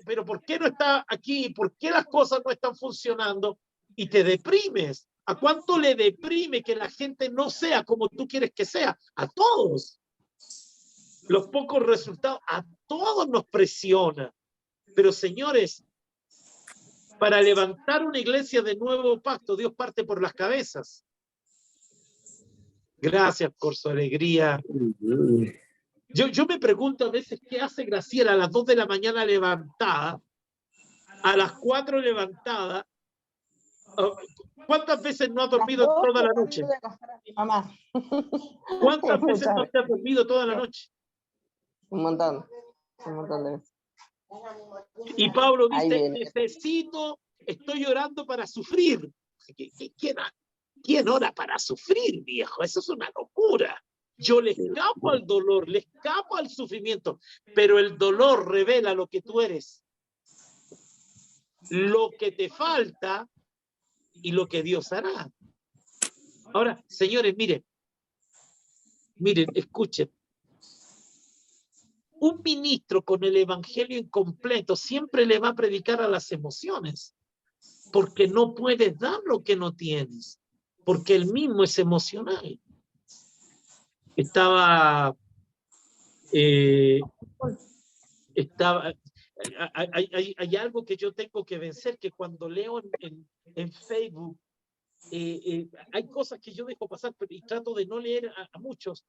S1: pero ¿por qué no está aquí? ¿Por qué las cosas no están funcionando? Y te deprimes. ¿A cuánto le deprime que la gente no sea como tú quieres que sea? A todos. Los pocos resultados, a todos nos presiona. Pero señores, para levantar una iglesia de nuevo pacto, Dios parte por las cabezas. Gracias por su alegría. Yo me pregunto a veces qué hace Graciela a las 2 de la mañana levantada, a las 4 levantada. ¿Cuántas veces no ha dormido toda la noche? ¿Cuántas veces no te has dormido toda la noche?
S9: Un montón. Un montón de veces.
S1: Y Pablo
S9: Ahí
S1: dice,
S9: viene.
S1: estoy orando para sufrir. ¿Quién ora para sufrir, viejo? Eso es una locura. Yo le escapo al dolor, le escapo al sufrimiento, pero el dolor revela lo que tú eres, lo que te falta y lo que Dios hará. Ahora, señores, miren, escuchen. Un ministro con el evangelio incompleto siempre le va a predicar a las emociones, porque no puedes dar lo que no tienes, porque él mismo es emocional. Hay algo que yo tengo que vencer, que cuando leo en Facebook, hay cosas que yo dejo pasar, y trato de no leer a muchos,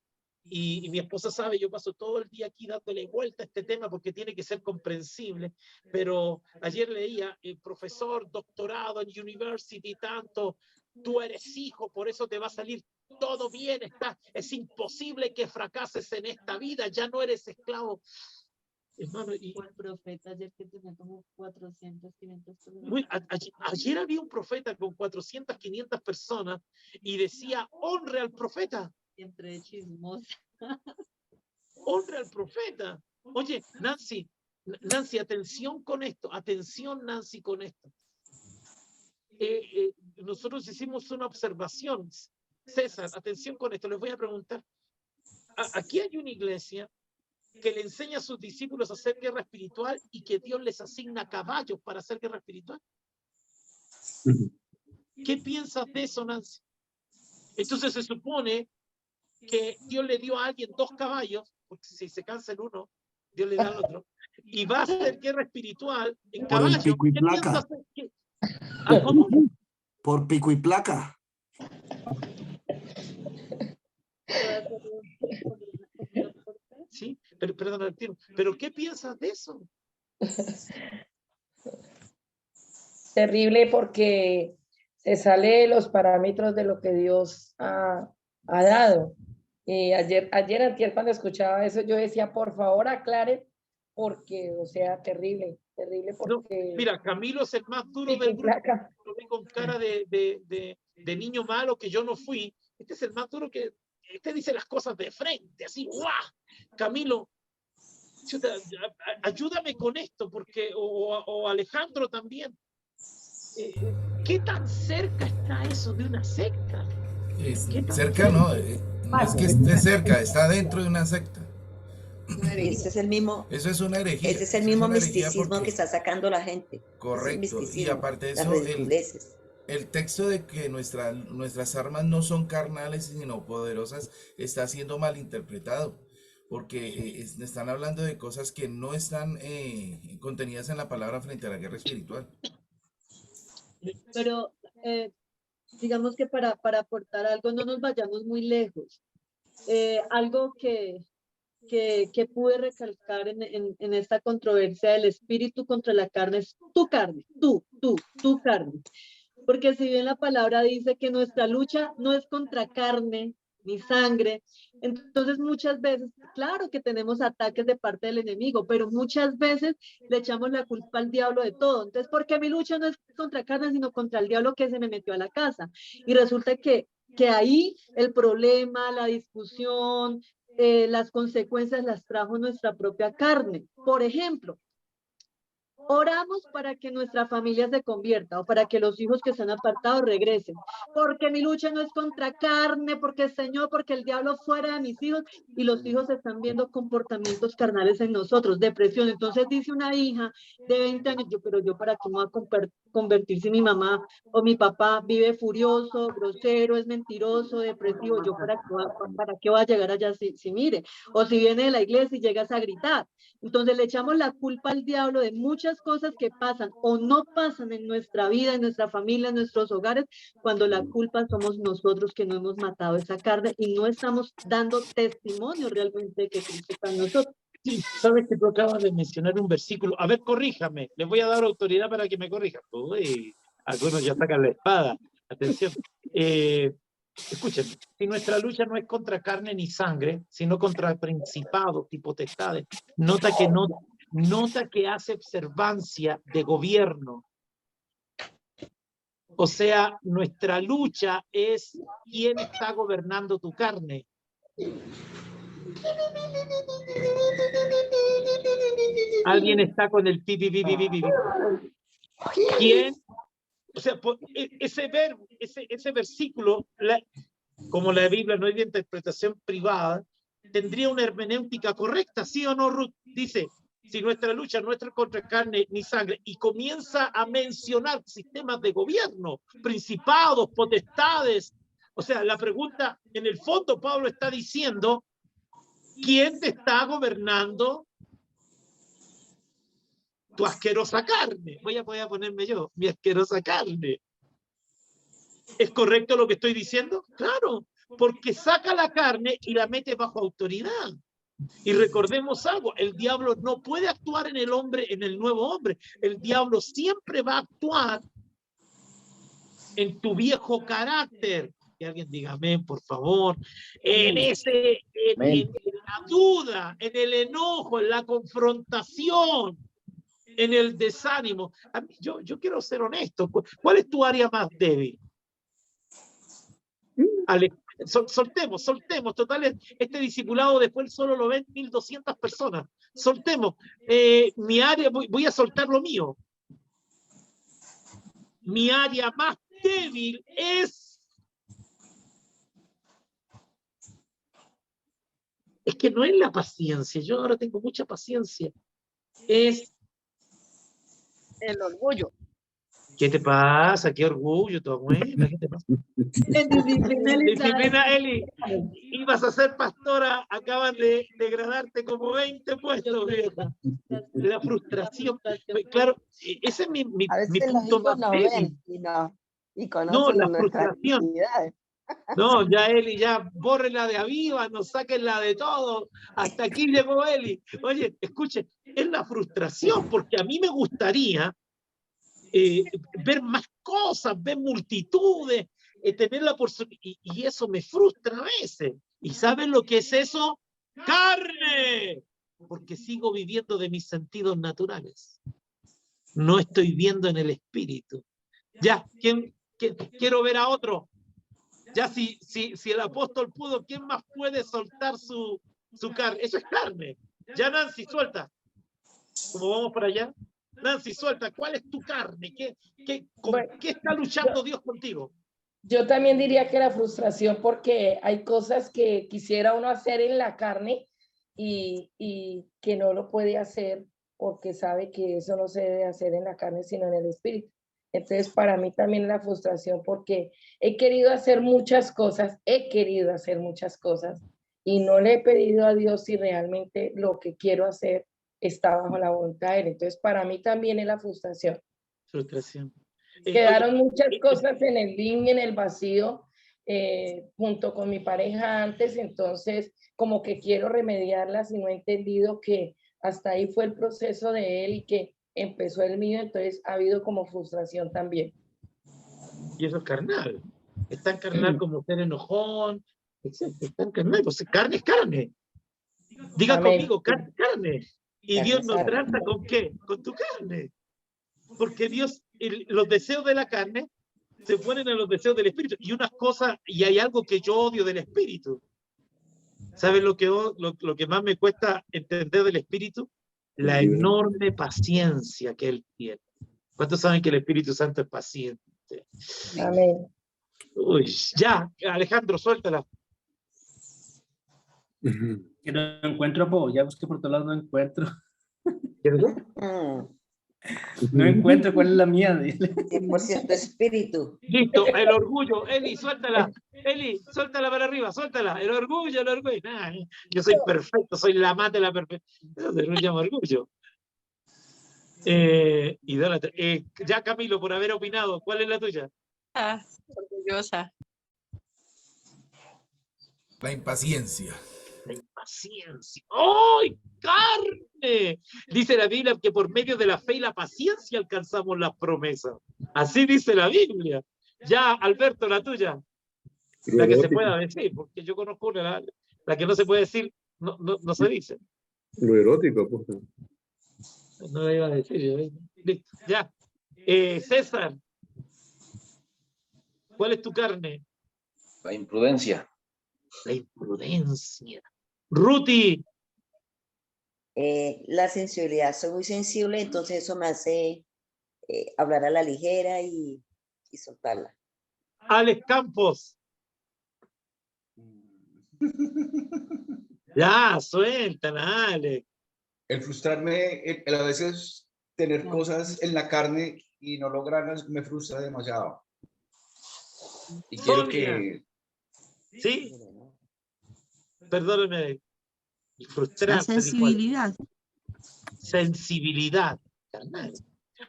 S1: y mi esposa sabe, yo paso todo el día aquí dándole vuelta a este tema porque tiene que ser comprensible, pero ayer leía, profesor, doctorado en university, tanto, tú eres hijo, por eso te va a salir todo bien, es imposible que fracases en esta vida, ya no eres esclavo. Hermano, y
S10: el profeta ayer que tenía como 400, 500 personas.
S1: Ayer había un profeta con 400, 500 personas y decía, honre al profeta.
S10: Entre chismos.
S1: Honre al profeta. Oye, Nancy, atención con esto. Atención, Nancy, con esto. Nosotros hicimos una observación. César, atención con esto. Les voy a preguntar. Aquí hay una iglesia que le enseña a sus discípulos a hacer guerra espiritual y que Dios les asigna caballos para hacer guerra espiritual. ¿Qué piensas de eso, Nancy? Entonces se supone que Dios le dio a alguien 2 caballos, porque si se cansa el uno, Dios le da al otro, y va a hacer guerra espiritual en
S7: Por el
S1: caballo.
S7: pico y
S1: ¿Qué
S7: placa.
S1: piensas? ¿Cómo?
S7: Por pico y placa.
S1: Sí, perdón, pero ¿qué piensas de eso?
S11: Terrible porque se sale de los parámetros de lo que Dios ha dado. Y ayer, cuando escuchaba eso, yo decía, por favor, aclare, porque, o sea, terrible porque...
S1: No, mira, Camilo es el más duro del grupo. Lo vi con cara de niño malo, que yo no fui. Este es el más duro, que este dice las cosas de frente, así, ¡guau! Camilo, ayúdame con esto, porque, o Alejandro también. ¿Qué tan cerca está eso de una secta?
S12: Cerca no, no es que esté cerca, está dentro de una secta.
S4: Ese es el mismo,
S12: eso es una herejía.
S4: Ese es el mismo misticismo que está sacando la gente.
S12: Correcto, y aparte de eso, el texto de que nuestras armas no son carnales sino poderosas está siendo malinterpretado, porque están hablando de cosas que no están contenidas en la palabra frente a la guerra espiritual.
S10: Pero digamos que para aportar algo, no nos vayamos muy lejos. Algo que pude recalcar en esta controversia del espíritu contra la carne es tu carne, tu carne. Porque si bien la palabra dice que nuestra lucha no es contra carne ni sangre, entonces muchas veces, claro que tenemos ataques de parte del enemigo, pero muchas veces le echamos la culpa al diablo de todo. Entonces, porque mi lucha no es contra carne, sino contra el diablo que se me metió a la casa. Y resulta que ahí el problema, la discusión, las consecuencias las trajo nuestra propia carne. Por ejemplo, oramos para que nuestra familia se convierta o para que los hijos que se han apartado regresen. Porque mi lucha no es contra carne, porque Señor, porque el diablo fuera de mis hijos y los hijos están viendo comportamientos carnales en nosotros, depresión. Entonces dice una hija de 20 años, pero yo para qué me voy a convertir si mi mamá o mi papá vive furioso, grosero, es mentiroso, depresivo, yo para qué voy a llegar allá si mire, o si viene de la iglesia y llegas a gritar. Entonces le echamos la culpa al diablo de muchas cosas que pasan o no pasan en nuestra vida, en nuestra familia, en nuestros hogares, cuando la culpa somos nosotros que no hemos matado esa carne y no estamos dando testimonio realmente de que Cristo está en nosotros.
S1: Sí, sabes que tú acabas de mencionar un versículo. A ver, corríjame. Les voy a dar autoridad para que me corrijan. Uy, algunos ya sacan la espada. Atención. Escúchenme, si nuestra lucha no es contra carne ni sangre, sino contra principados y potestades, nota que hace observancia de gobierno. O sea, nuestra lucha es quién está gobernando tu carne. Alguien está con el pi. ¿Quién? O sea, ese verbo, ese versículo, como la Biblia no hay de interpretación privada, tendría una hermenéutica correcta, ¿sí o no, Ruth? Dice, si nuestra lucha no es contra carne ni sangre, y comienza a mencionar sistemas de gobierno, principados, potestades. O sea, la pregunta, en el fondo, Pablo está diciendo, ¿quién te está gobernando tu asquerosa carne? Voy a ponerme yo, mi asquerosa carne. ¿Es correcto lo que estoy diciendo? Claro, porque saca la carne y la mete bajo autoridad. Y recordemos algo, el diablo no puede actuar en el hombre, en el nuevo hombre. El diablo siempre va a actuar en tu viejo carácter. Que alguien diga amén, por favor. En la duda, en el enojo, en la confrontación, en el desánimo. Yo quiero ser honesto. ¿Cuál es tu área más débil? Soltemos. Total, este discipulado después solo lo ven 1.200 personas. Soltemos. Mi área, voy a soltar lo mío. Mi área más débil es que no es la paciencia. Yo ahora tengo mucha paciencia. Es
S3: el orgullo.
S1: ¿Qué te pasa? ¿Qué orgullo? ¿Tu abuela? ¿Qué te pasa? Disciplina, Eli. Ibas a ser pastora, acaban de degradarte como 20 puestos, vieja. La frustración. Claro, ese es mi punto más débil. No, la frustración. No, ya Eli, ya bórrela de Aviva, no sáquenla de todo. Hasta aquí llegó Eli. Oye, escuche, es la frustración, porque a mí me gustaría ver más cosas, ver multitudes, tener la oportunidad, y eso me frustra a veces. ¿Y saben lo que es eso? ¡Carne! Porque sigo viviendo de mis sentidos naturales. No estoy viendo en el espíritu. Ya, quiero ver a otro. Ya si el apóstol pudo, ¿quién más puede soltar su carne? Eso es carne. Ya, Nancy, suelta. ¿Cómo vamos para allá? Nancy, suelta. ¿Cuál es tu carne? ¿Con qué está luchando Dios contigo?
S11: Yo también diría que la frustración, porque hay cosas que quisiera uno hacer en la carne y que no lo puede hacer porque sabe que eso no se debe hacer en la carne, sino en el espíritu. Entonces, para mí también la frustración, porque he querido hacer muchas cosas y no le he pedido a Dios si realmente lo que quiero hacer está bajo la voluntad de Él. Entonces, para mí también es la frustración.
S1: Frustración.
S11: Quedaron muchas cosas en el limbo, en el vacío, junto con mi pareja antes, entonces como que quiero remediarlas y no he entendido que hasta ahí fue el proceso de él y que empezó el mío, entonces ha habido como frustración también.
S1: Y eso es carnal. Es tan carnal como ser enojón. Es tan carnal. Pues carne es carne. Diga Amén. Conmigo, carne es carne. Y Dios nos trata ¿con qué? Con tu carne. Porque Dios, los deseos de la carne se ponen en los deseos del espíritu. Y unas cosas, y hay algo que yo odio del espíritu. ¿Sabes lo que más me cuesta entender del espíritu? La enorme paciencia que él tiene. ¿Cuántos saben que el Espíritu Santo es paciente?
S11: Amén.
S1: Uy, ya, Alejandro, suéltala.
S5: Que no encuentro, ya busqué por todos lados, no encuentro.
S1: ¿Qué es eso?
S5: No encuentro cuál es la mía.
S4: 100% espíritu.
S1: Listo, el orgullo. Eli, suéltala. Eli, suéltala para arriba, suéltala. El orgullo. Nah, yo soy perfecto, soy la mata de la perfección. Eso se llama orgullo. Ya, Camilo, por haber opinado, ¿cuál es la tuya?
S3: Orgullosa.
S12: La impaciencia.
S1: La impaciencia. ¡Ay, carne! Dice la Biblia que por medio de la fe y la paciencia alcanzamos las promesas. Así dice la Biblia. Ya, Alberto, la tuya. La que se pueda decir, porque yo conozco una, la que no se puede decir, no se dice.
S2: Lo erótico, apóstol.
S1: No la iba a decir yo. Listo, ya. César, ¿cuál es tu carne?
S8: La imprudencia.
S1: La imprudencia. Ruti.
S4: La sensibilidad. Soy muy sensible, entonces eso me hace hablar a la ligera y soltarla.
S1: Alex Campos. Ya, suéltala, Alex.
S13: El frustrarme, el a veces tener cosas en la carne y no lograrlas me frustra demasiado. Y quiero
S1: Sonia.
S13: que...
S1: ¿Sí? Perdóneme. Frustrarse.
S14: La sensibilidad.
S1: Sensibilidad. Carnal.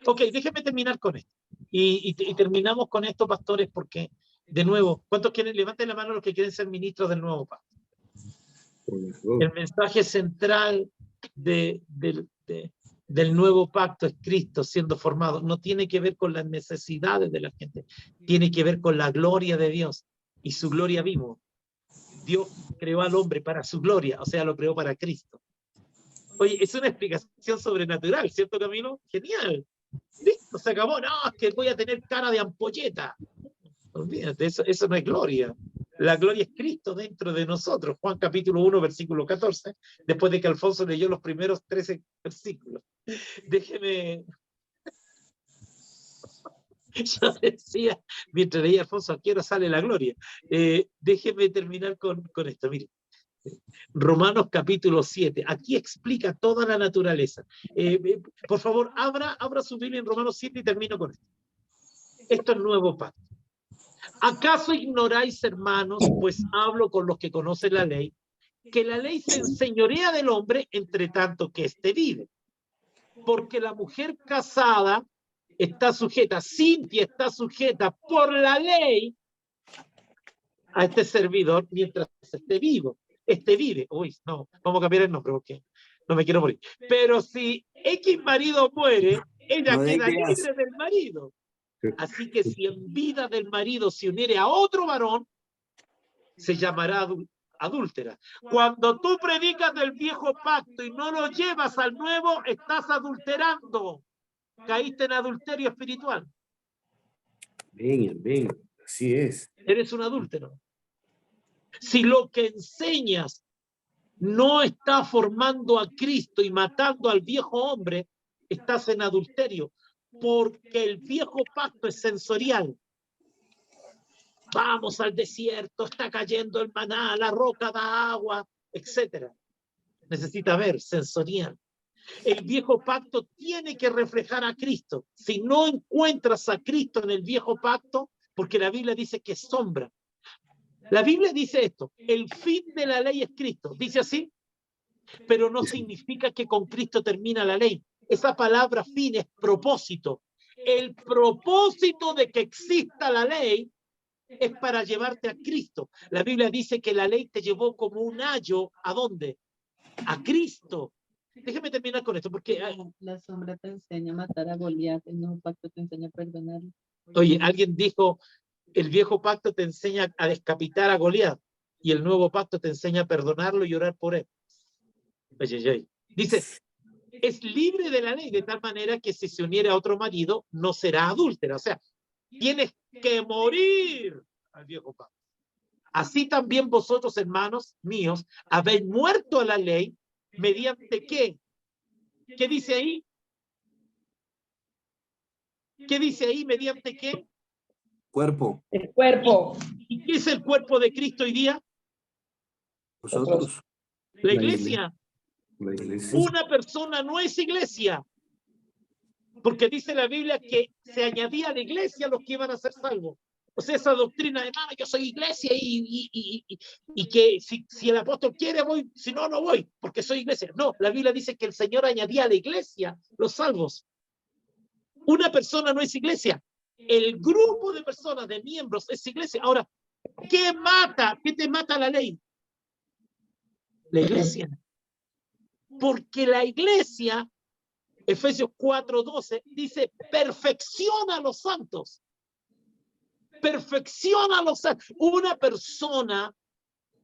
S1: Ok, déjeme terminar con esto. Y terminamos con esto, pastores, porque, de nuevo, ¿cuántos quieren? Levanten la mano los que quieren ser ministros del nuevo pacto. El mensaje central del nuevo pacto es Cristo siendo formado. No tiene que ver con las necesidades de la gente, tiene que ver con la gloria de Dios. Y su gloria vimos. Dios creó al hombre para su gloria, o sea, lo creó para Cristo. Oye, es una explicación sobrenatural, ¿cierto, Camilo? Genial. Listo, se acabó. No, es que voy a tener cara de ampolleta. Olvídate, eso no es gloria. La gloria es Cristo dentro de nosotros. Juan capítulo 1, versículo 14, después de que Alfonso leyó los primeros 13 versículos. Déjeme... Yo decía, mientras leía Alfonso, ¿a qué hora sale la gloria? Déjeme terminar con esto. Mire, Romanos capítulo 7, aquí explica toda la naturaleza. Por favor, abra su Biblia en Romanos 7 y termino con esto. Esto es nuevo pacto. ¿Acaso ignoráis, hermanos, pues hablo con los que conocen la ley, que la ley se enseñorea del hombre entre tanto que éste vive? Porque la mujer casada está sujeta, Cintia está sujeta por la ley a este servidor mientras esté vivo. Este vive. Uy, no, vamos a cambiar el nombre porque no me quiero morir. Pero si X marido muere, ella
S7: No
S1: queda
S7: ideas.
S1: libre del marido. Así que si en vida del marido se uniere a otro varón, se llamará adúltera. Cuando tú predicas del viejo pacto y no lo llevas al nuevo, estás adulterando. Caíste en adulterio espiritual.
S2: Ven, así es.
S1: Eres un adúltero. Si lo que enseñas no está formando a Cristo y matando al viejo hombre, estás en adulterio, porque el viejo pacto es sensorial. Vamos al desierto, está cayendo el maná, la roca da agua, etc. Necesita ver, sensorial. El viejo pacto tiene que reflejar a Cristo. Si no encuentras a Cristo en el viejo pacto, porque la Biblia dice que es sombra. La Biblia dice esto, el fin de la ley es Cristo. Dice así, pero no significa que con Cristo termina la ley. Esa palabra fin es propósito. El propósito de que exista la ley es para llevarte a Cristo. La Biblia dice que la ley te llevó como un ayo, ¿a dónde? A Cristo. Déjeme terminar con esto, porque...
S10: La sombra te enseña a matar a Goliat, el nuevo pacto te enseña a perdonar.
S1: Oye, alguien dijo, el viejo pacto te enseña a descapitar a Goliat y el nuevo pacto te enseña a perdonarlo y orar por él. Oye. Dice, es libre de la ley de tal manera que si se uniera a otro marido no será adúltera. O sea, tienes que morir al viejo pacto. Así también vosotros, hermanos míos, habéis muerto a la ley mediante ¿qué? ¿Qué dice ahí? ¿Qué dice ahí? ¿Mediante qué?
S7: Cuerpo.
S11: El cuerpo.
S1: ¿Y qué es el cuerpo de Cristo hoy día?
S7: Nosotros.
S1: La iglesia.
S2: La iglesia.
S1: Una persona no es iglesia. Porque dice la Biblia que se añadía a la iglesia los que iban a ser salvos. O sea, esa doctrina de, yo soy iglesia y que si el apóstol quiere voy, si no, no voy, porque soy iglesia. No, la Biblia dice que el Señor añadía a la iglesia los salvos. Una persona no es iglesia. El grupo de personas, de miembros, es iglesia. Ahora, ¿qué mata? ¿Qué te mata la ley? La iglesia. Porque la iglesia, Efesios 4:12, dice, perfecciona a los santos. Perfecciona los santos. Una persona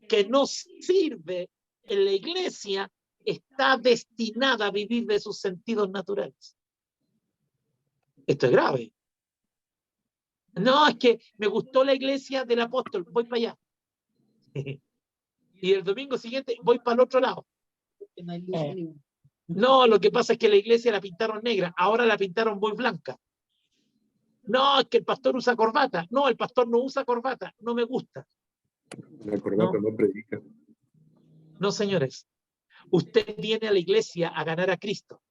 S1: que no sirve en la iglesia está destinada a vivir de sus sentidos naturales. Esto es grave. No, es que me gustó la iglesia del apóstol, voy para allá. Y el domingo siguiente voy para el otro lado. No, lo que pasa es que la iglesia la pintaron negra, ahora la pintaron muy blanca. No, es que el pastor usa corbata. No, el pastor no usa corbata, no me gusta.
S2: La corbata no predica.
S1: No, señores. Usted viene a la iglesia a ganar a Cristo.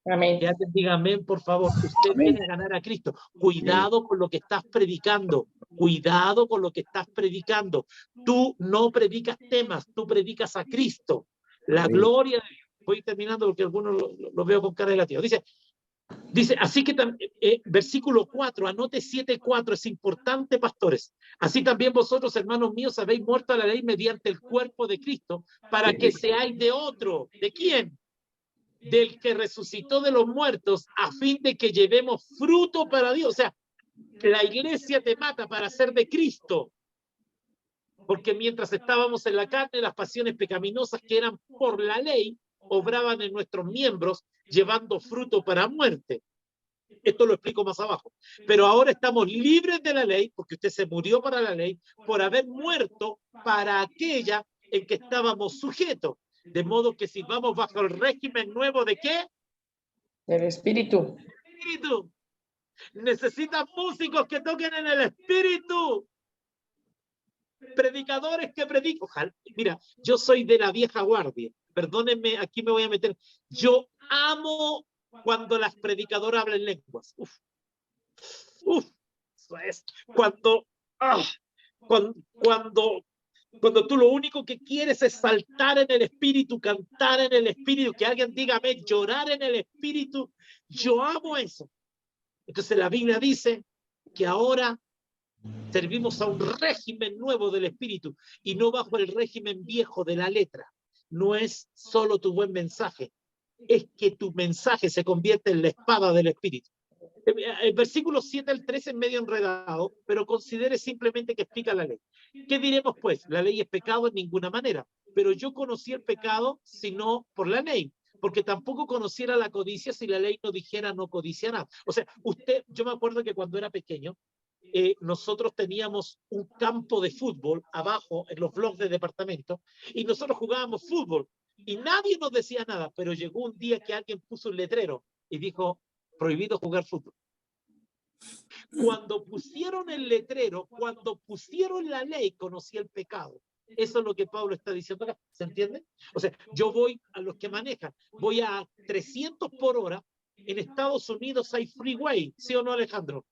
S11: Amén.
S1: Ya te diga amén, por favor. Usted viene a ganar a Cristo. Cuidado con lo que estás predicando. Cuidado con lo que estás predicando. Tú no predicas temas, tú predicas a Cristo. La gloria de Dios. Voy terminando porque algunos lo veo con cara de latino. Dice, así que versículo 4, anote 7:4, es importante, pastores. Así también vosotros, hermanos míos, habéis muerto a la ley mediante el cuerpo de Cristo, para que seáis de otro. ¿De quién? Del que resucitó de los muertos, a fin de que llevemos fruto para Dios. O sea, la iglesia te mata para ser de Cristo. Porque mientras estábamos en la carne, las pasiones pecaminosas que eran por la ley, obraban en nuestros miembros, llevando fruto para muerte. Esto lo explico más abajo. Pero ahora estamos libres de la ley, porque usted se murió para la ley, por haber muerto para aquella en que estábamos sujetos. De modo que si vamos bajo el régimen nuevo ¿de qué?
S11: Del Espíritu.
S1: Espíritu. Necesitan músicos que toquen en el Espíritu. Predicadores que predican. Ojalá, mira, yo soy de la vieja guardia. Perdónenme, aquí me voy a meter. Yo amo cuando las predicadoras hablan lenguas. Uf. Eso es. Cuando tú lo único que quieres es saltar en el Espíritu, cantar en el Espíritu, que alguien diga amén, llorar en el Espíritu. Yo amo eso. Entonces la Biblia dice que ahora servimos a un régimen nuevo del Espíritu y no bajo el régimen viejo de la letra. No es solo tu buen mensaje, es que tu mensaje se convierte en la espada del Espíritu. El versículo 7 al 13 es medio enredado, pero considere simplemente que explica la ley. ¿Qué diremos pues? La ley es pecado en ninguna manera, pero yo conocí el pecado sino por la ley, porque tampoco conociera la codicia si la ley no dijera no codiciarás. O sea, yo me acuerdo que cuando era pequeño, nosotros teníamos un campo de fútbol abajo en los bloques de departamento y nosotros jugábamos fútbol y nadie nos decía nada, pero llegó un día que alguien puso un letrero y dijo prohibido jugar fútbol. Cuando pusieron el letrero, cuando pusieron la ley, conocí el pecado. Eso es lo que Pablo está diciendo acá. ¿Se entiende? O sea, yo voy a los que manejan, voy a 300 por hora. En Estados Unidos hay freeway, ¿sí o no, Alejandro?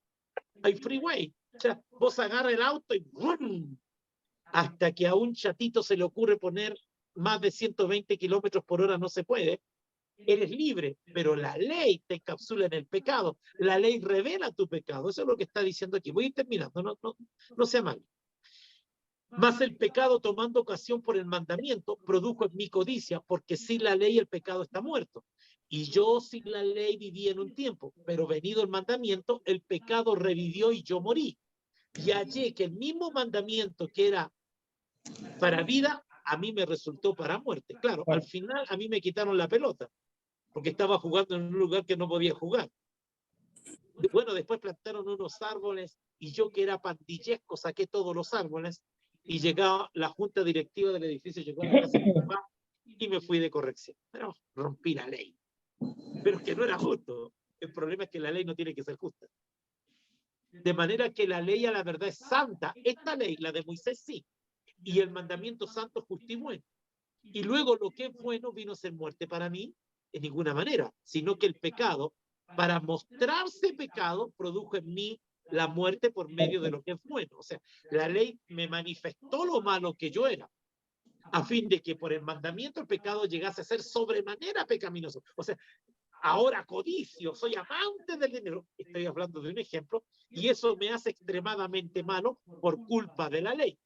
S1: Hay freeway. O sea, vos agarras el auto y ¡brum! Hasta que a un chatito se le ocurre poner más de 120 kilómetros por hora, no se puede. Eres libre, pero la ley te encapsula en el pecado. La ley revela tu pecado. Eso es lo que está diciendo aquí. Voy a ir terminando, no sea mal. Mas el pecado, tomando ocasión por el mandamiento, produjo en mí codicia, porque sin la ley el pecado está muerto. Y yo sin la ley viví en un tiempo, pero venido el mandamiento, el pecado revivió y yo morí. Y hallé que el mismo mandamiento que era para vida, a mí me resultó para muerte. Claro, al final a mí me quitaron la pelota, porque estaba jugando en un lugar que no podía jugar. Bueno, después plantaron unos árboles y yo que era pandillesco saqué todos los árboles y llegaba la junta directiva del edificio, llegó a la casa de mi papá y me fui de corrección. Pero rompí la ley. Pero es que no era justo. El problema es que la ley no tiene que ser justa. De manera que la ley a la verdad es santa. Esta ley, la de Moisés, sí. Y el mandamiento santo es justo y bueno. Y luego lo que es bueno vino a ser muerte para mí, en ninguna manera, sino que el pecado, para mostrarse pecado, produjo en mí la muerte por medio de lo que es bueno. O sea, la ley me manifestó lo malo que yo era, a fin de que por el mandamiento el pecado llegase a ser sobremanera pecaminoso. O sea, ahora codicio, soy amante del dinero, estoy hablando de un ejemplo, y eso me hace extremadamente malo por culpa de la ley.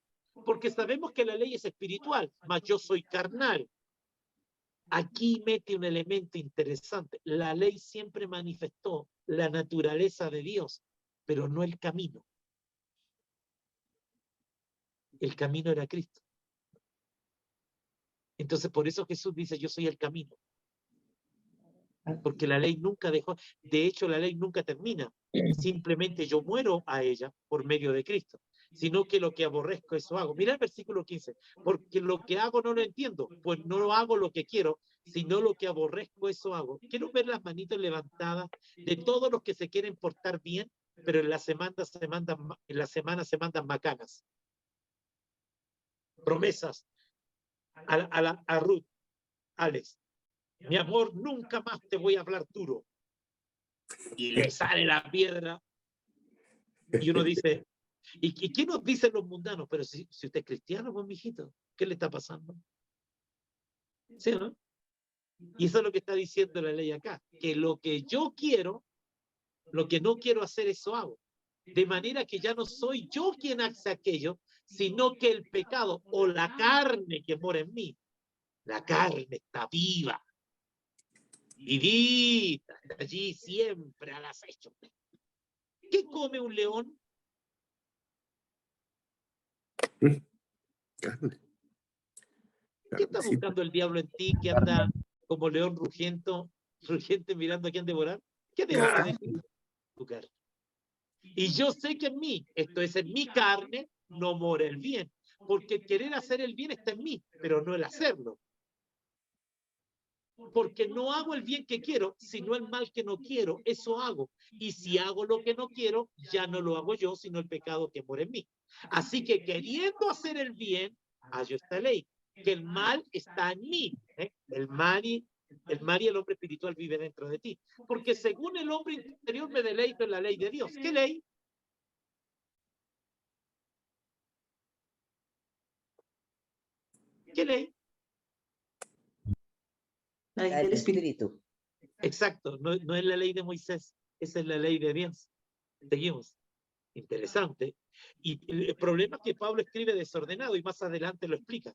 S1: Porque sabemos que la ley es espiritual, mas yo soy carnal. Aquí mete un elemento interesante. La ley siempre manifestó la naturaleza de Dios, pero no el camino. El camino era Cristo. Entonces, por eso Jesús dice, yo soy el camino. Porque la ley nunca dejó, de hecho la ley nunca termina. Simplemente yo muero a ella por medio de Cristo. Sino que lo que aborrezco, eso hago. Mira el versículo 15. Porque lo que hago no lo entiendo, pues no hago lo que quiero, sino lo que aborrezco, eso hago. Quiero ver las manitos levantadas de todos los que se quieren portar bien, pero en la semana se mandan macanas. Promesas a Ruth, Alex. Mi amor, nunca más te voy a hablar duro. Y le sale la piedra. Y uno dice, ¿y qué nos dicen los mundanos? Pero si usted es cristiano, pues, mijito, ¿qué le está pasando? ¿Sí o no? Y eso es lo que está diciendo la ley acá, que lo que yo quiero, lo que no quiero hacer, eso hago. De manera que ya no soy yo quien hace aquello, sino que el pecado o la carne que mora en mí, la carne está viva. Vivita, allí siempre al acecho. ¿Qué come un león?
S2: Carne.
S1: ¿Qué está buscando el diablo en ti que anda como león rugiente mirando a quién devorar? ¿Qué devora de ti? Tu carne. Y yo sé que en mí, esto es en mi carne, no mora el bien. Porque el querer hacer el bien está en mí, pero no el hacerlo. Porque no hago el bien que quiero, sino el mal que no quiero, eso hago. Y si hago lo que no quiero, ya no lo hago yo, sino el pecado que mora en mí. Así que queriendo hacer el bien, hallo esta ley, que el mal está en mí. El mal y el hombre espiritual vive dentro de ti. Porque según el hombre interior me deleito en la ley de Dios. ¿Qué ley? ¿Qué ley?
S4: La ley del espíritu.
S1: Exacto, no es la ley de Moisés, esa es la ley de Dios. Seguimos. Interesante. Y el problema es que Pablo escribe desordenado y más adelante lo explica.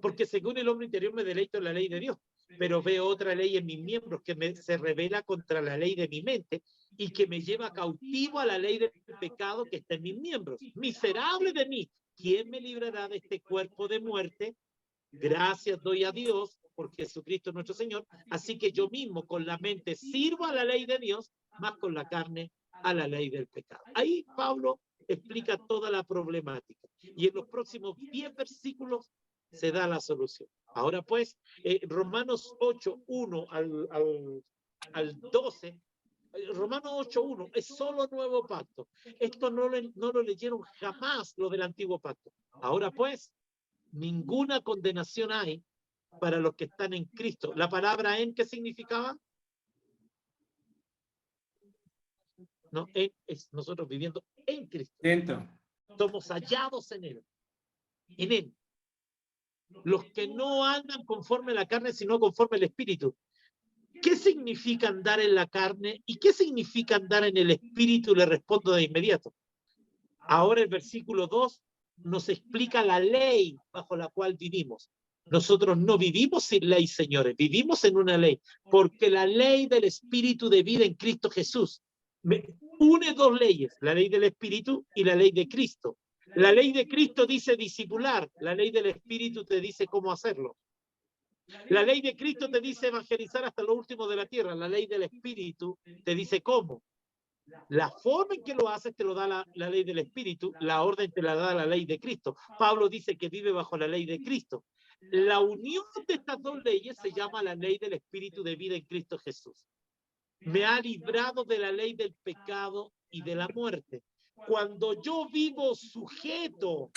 S1: Porque según el hombre interior me deleito en la ley de Dios, pero veo otra ley en mis miembros que se revela contra la ley de mi mente y que me lleva cautivo a la ley del pecado que está en mis miembros. Miserable de mí, ¿quién me librará de este cuerpo de muerte? Gracias doy a Dios por Jesucristo nuestro Señor. Así que yo mismo con la mente sirvo a la ley de Dios, más con la carne a la ley del pecado. Ahí Pablo explica toda la problemática. Y en los próximos 10 versículos se da la solución. Ahora pues, Romanos 8:1 al 12, Romanos 8:1 es solo nuevo pacto. Esto no lo leyeron jamás lo del antiguo pacto. Ahora pues, ninguna condenación hay para los que están en Cristo. ¿La palabra en qué significaba? No, es nosotros viviendo en Cristo.
S5: Dentro.
S1: Somos hallados en Él. En Él. Los que no andan conforme a la carne, sino conforme al Espíritu. ¿Qué significa andar en la carne y qué significa andar en el Espíritu? Le respondo de inmediato. Ahora el versículo 2 nos explica la ley bajo la cual vivimos. Nosotros no vivimos sin ley, señores, vivimos en una ley, porque la ley del Espíritu de vida en Cristo Jesús une dos leyes, la ley del Espíritu y la ley de Cristo. La ley de Cristo dice discipular, la ley del Espíritu te dice cómo hacerlo. La ley de Cristo te dice evangelizar hasta lo último de la tierra, la ley del Espíritu te dice cómo. La forma en que lo haces te lo da la ley del Espíritu, la orden te la da la ley de Cristo. Pablo dice que vive bajo la ley de Cristo. La unión de estas dos leyes se llama la ley del Espíritu de vida en Cristo Jesús. Me ha librado de la ley del pecado y de la muerte. Cuando yo vivo sujeto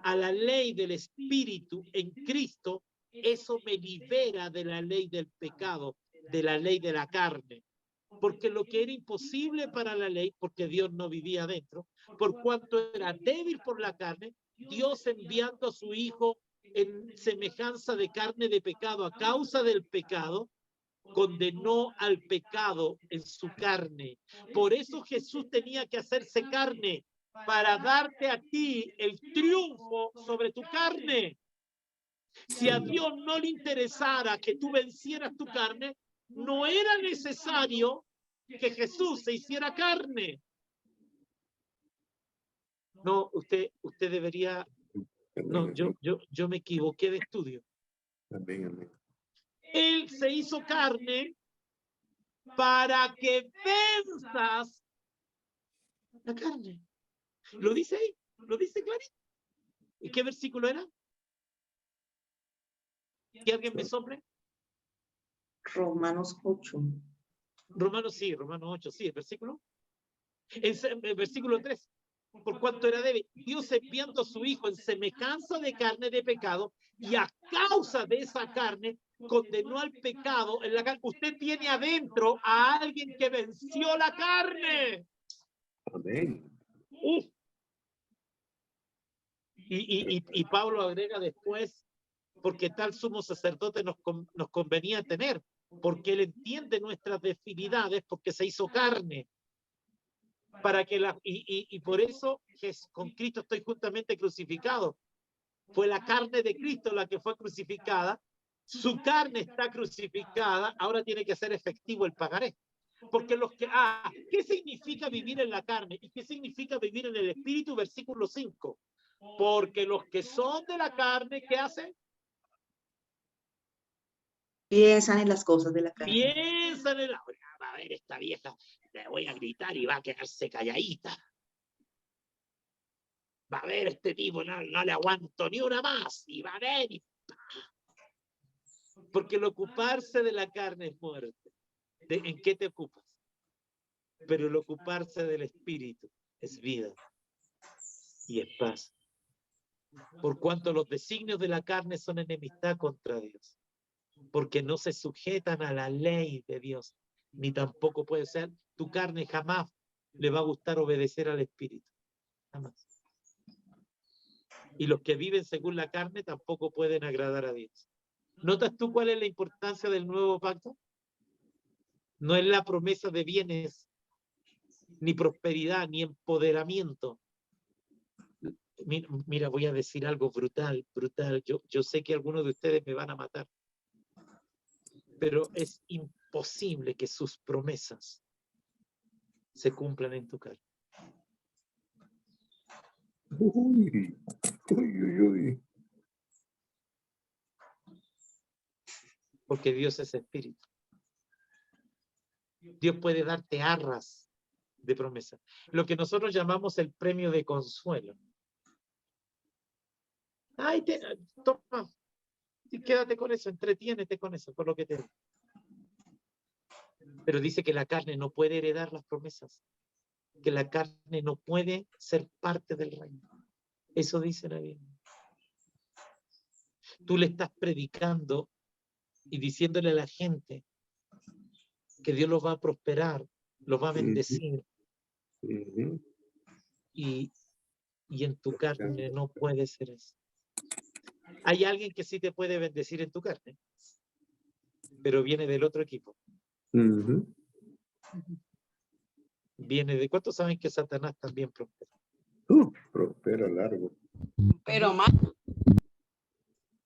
S1: a la ley del Espíritu en Cristo, eso me libera de la ley del pecado, de la ley de la carne. Porque lo que era imposible para la ley, porque Dios no vivía dentro, por cuanto era débil por la carne, Dios enviando a su Hijo en semejanza de carne de pecado a causa del pecado, condenó al pecado en su carne. Por eso Jesús tenía que hacerse carne, para darte a ti el triunfo sobre tu carne. Si a Dios no le interesara que tú vencieras tu carne, no era necesario que Jesús se hiciera carne. No, usted debería No, yo me equivoqué de estudio.
S2: Amén, amén.
S1: Él se hizo carne para que venzas la carne. Lo dice ahí, lo dice clarito. ¿Y qué versículo era? ¿Que alguien me sople?
S14: Romanos 8.
S1: Romanos 8, sí, el versículo. El versículo 3. Por cuanto era débil, Dios enviando a su Hijo en semejanza de carne de pecado, y a causa de esa carne condenó al pecado en la carne. Usted tiene adentro a alguien que venció la carne.
S2: Amén.
S1: Y Pablo agrega después, porque tal sumo sacerdote nos convenía tener, porque él entiende nuestras debilidades, porque se hizo carne. Para que y por eso con Cristo estoy justamente crucificado. Fue la carne de Cristo la que fue crucificada. Su carne está crucificada. Ahora tiene que ser efectivo el pagaré. Porque ¿qué significa vivir en la carne? ¿Y qué significa vivir en el espíritu? Versículo 5. Porque los que son de la carne, ¿qué hacen?
S14: Piensan en las cosas de la carne.
S1: Piensan en va a ver esta vieja, le voy a gritar y va a quedarse calladita. Va a ver este tipo, no le aguanto ni una más, y va a ver. Porque el ocuparse de la carne es muerte. ¿En qué te ocupas? Pero el ocuparse del espíritu es vida y es paz. Por cuanto los designios de la carne son enemistad contra Dios, porque no se sujetan a la ley de Dios, ni tampoco puede ser, tu carne jamás le va a gustar obedecer al espíritu, jamás. Y los que viven según la carne tampoco pueden agradar a Dios. ¿Notas tú cuál es la importancia del nuevo pacto? No es la promesa de bienes, ni prosperidad, ni empoderamiento. Mira, voy a decir algo brutal. Yo sé que algunos de ustedes me van a matar, pero es imposible que sus promesas se cumplan en tu carne.
S2: Uy.
S1: Porque Dios es espíritu. Dios puede darte arras de promesa. Lo que nosotros llamamos el premio de consuelo. Ay, toma, quédate con eso, entretiénete con eso, por lo que te doy. Pero dice que la carne no puede heredar las promesas, que la carne no puede ser parte del reino. Eso dice la Biblia. Tú le estás predicando y diciéndole a la gente que Dios los va a prosperar, los va a bendecir. Y en tu carne no puede ser eso. Hay alguien que sí te puede bendecir en tu carne, pero viene del otro equipo. Viene de... ¿Cuántos saben que Satanás también prospera?
S2: Prospera largo.
S3: Pero más.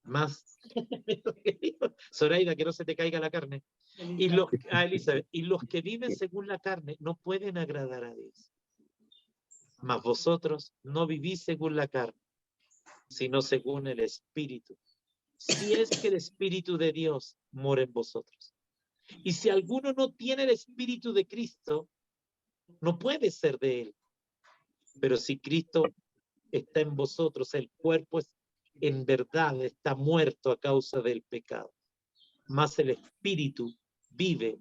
S1: Más. Zoraida, que no se te caiga la carne. Elizabeth, y los que viven según la carne no pueden agradar a Dios. Mas vosotros no vivís según la carne, sino según el Espíritu. Si es que el Espíritu de Dios mora en vosotros. Y si alguno no tiene el Espíritu de Cristo, no puede ser de él. Pero si Cristo está en vosotros, el cuerpo en verdad está muerto a causa del pecado. Mas el Espíritu vive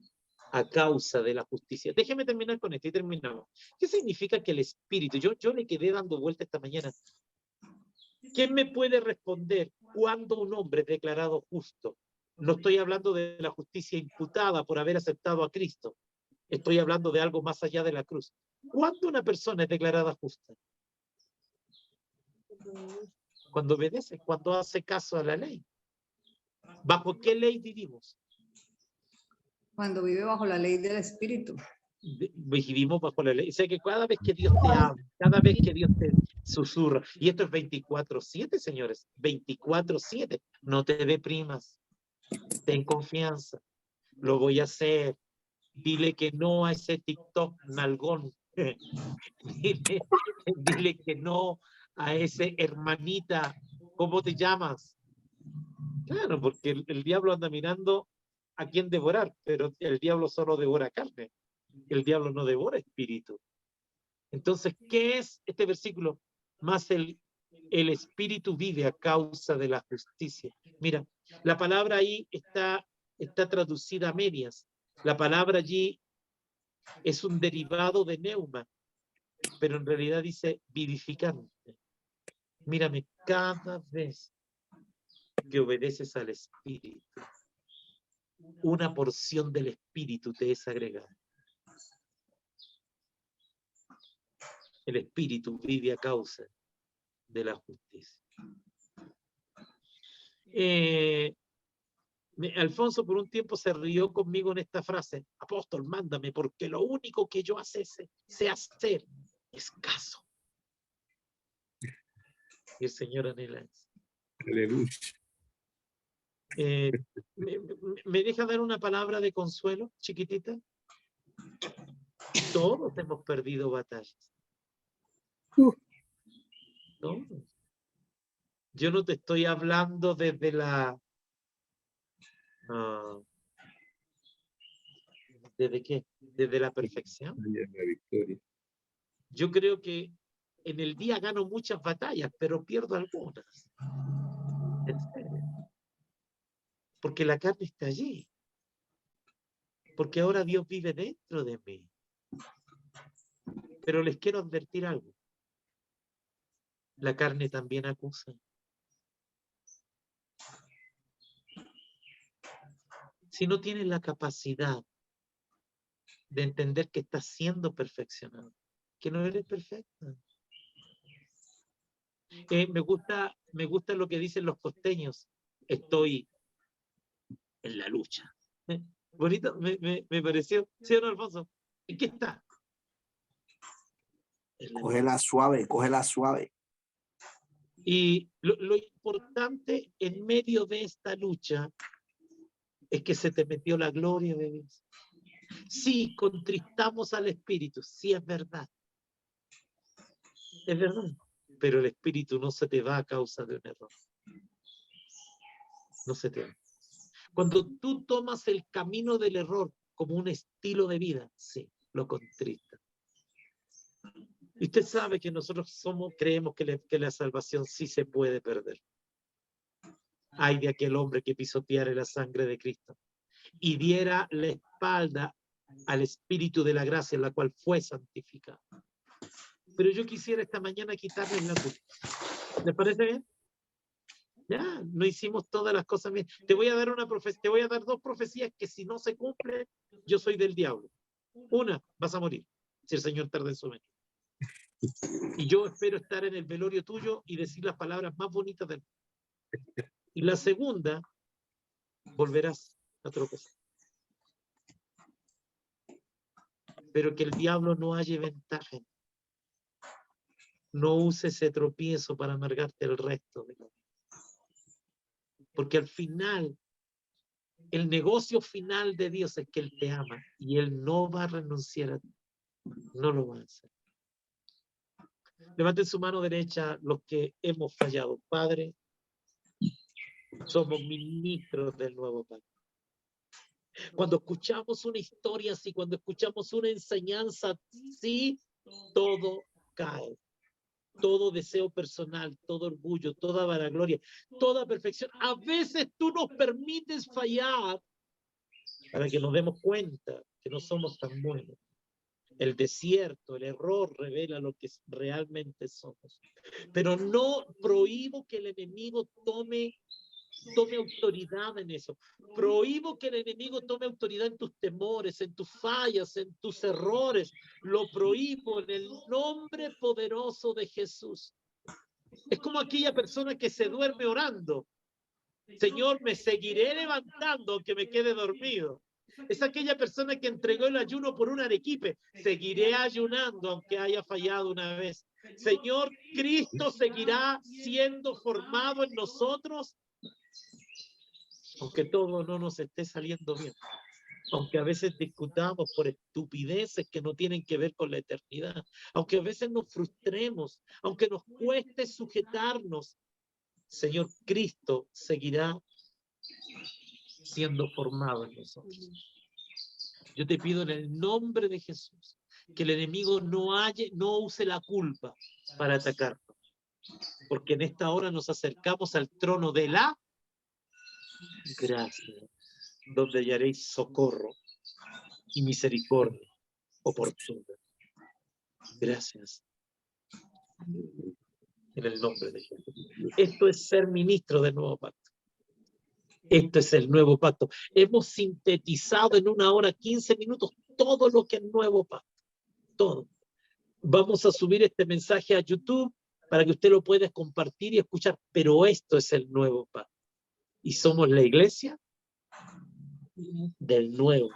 S1: a causa de la justicia. Déjeme terminar con esto y terminamos. ¿Qué significa que el Espíritu? Yo le quedé dando vuelta esta mañana. ¿Quién me puede responder cuándo un hombre es declarado justo? No estoy hablando de la justicia imputada por haber aceptado a Cristo. Estoy hablando de algo más allá de la cruz. ¿Cuándo una persona es declarada justa? Cuando obedece, cuando hace caso a la ley. ¿Bajo qué ley vivimos?
S6: Cuando vive bajo la ley del Espíritu.
S1: Vivimos bajo la ley. O sea que cada vez que Dios te habla, cada vez que Dios te susurra, y esto es 24/7, señores, 24/7, no te deprimas, ten confianza, lo voy a hacer, dile que no a ese TikTok nalgón, dile que no a ese hermanita ¿Cómo te llamas? Claro, porque el diablo anda mirando a quién devorar, pero el diablo solo devora carne. El diablo no devora espíritu. Entonces, ¿qué es este versículo? Más el espíritu vive a causa de la justicia. Mira, la palabra ahí está traducida a medias. La palabra allí es un derivado de neuma, pero en realidad dice vivificante. Mírame, cada vez que obedeces al espíritu, una porción del espíritu te es agregada. El espíritu vive a causa de la justicia. Alfonso por un tiempo se rió conmigo en esta frase: apóstol, mándame, porque lo único que yo sé hacer es caso. Y el Señor anhela eso.
S2: Aleluya.
S1: ¿Me deja dar una palabra de consuelo, chiquitita? Todos hemos perdido batallas. Todos. Yo no te estoy hablando desde la... ¿desde qué? Desde la perfección. Yo creo que en el día gano muchas batallas, pero pierdo algunas. En serio. Porque la carne está allí. Porque ahora Dios vive dentro de mí. Pero les quiero advertir algo. La carne también acusa. Si no tienes la capacidad de entender que estás siendo perfeccionado, que no eres perfecta. Me gusta lo que dicen los costeños. Estoy en la lucha. Bonito, me pareció. ¿Sí o no, Alfonso? ¿En qué está?
S7: Cógela suave, cógela suave.
S1: Y lo importante en medio de esta lucha es que se te metió la gloria de Dios. Sí, contristamos al Espíritu, sí es verdad. Es verdad. Pero el Espíritu no se te va a causa de un error. No se te va. Cuando tú tomas el camino del error como un estilo de vida, sí, lo contrista. Y usted sabe que nosotros creemos que la salvación sí se puede perder. Ay de aquel hombre que pisoteara la sangre de Cristo y diera la espalda al Espíritu de la gracia en la cual fue santificado. Pero yo quisiera esta mañana quitarles la culpa. ¿Les parece bien? Ya, no hicimos todas las cosas bien. Te voy a dar dos profecías que si no se cumplen, yo soy del diablo. Una, vas a morir, si el Señor tarda en su venida. Y yo espero estar en el velorio tuyo y decir las palabras más bonitas del mundo. Y la segunda, volverás a tropezar. Pero que el diablo no halle ventaja. No use ese tropiezo para amargarte el resto de la vida. Porque al final, el negocio final de Dios es que Él te ama y Él no va a renunciar a ti. No lo va a hacer. Levanten su mano derecha los que hemos fallado. Padre, somos ministros del nuevo pacto. Cuando escuchamos una historia así, cuando escuchamos una enseñanza así, todo cae. Todo deseo personal, todo orgullo, toda vanagloria, toda perfección. A veces tú nos permites fallar para que nos demos cuenta que no somos tan buenos. El desierto, el error revela lo que realmente somos. Pero no prohíbo que el enemigo tome autoridad en eso. Prohíbo que el enemigo tome autoridad en tus temores, en tus fallas, en tus errores. Lo prohíbo en el nombre poderoso de Jesús. Es como aquella persona que se duerme orando. Señor, me seguiré levantando aunque me quede dormido. Es aquella persona que entregó el ayuno por un arequipe. Seguiré ayunando aunque haya fallado una vez. Señor, Cristo seguirá siendo formado en nosotros aunque todo no nos esté saliendo bien, aunque a veces discutamos por estupideces que no tienen que ver con la eternidad, aunque a veces nos frustremos, aunque nos cueste sujetarnos, Señor, Cristo seguirá siendo formado en nosotros. Yo te pido en el nombre de Jesús que el enemigo no use la culpa para atacarnos, porque en esta hora nos acercamos al trono de la gracia, donde hallaréis socorro y misericordia oportuna. Gracias. En el nombre de Jesús. Esto es ser ministro del nuevo pacto. Esto es el nuevo pacto. Hemos sintetizado en 1 hora 15 minutos todo lo que es el nuevo pacto. Todo. Vamos a subir este mensaje a YouTube para que usted lo pueda compartir y escuchar. Pero esto es el nuevo pacto. Y somos la iglesia del nuevo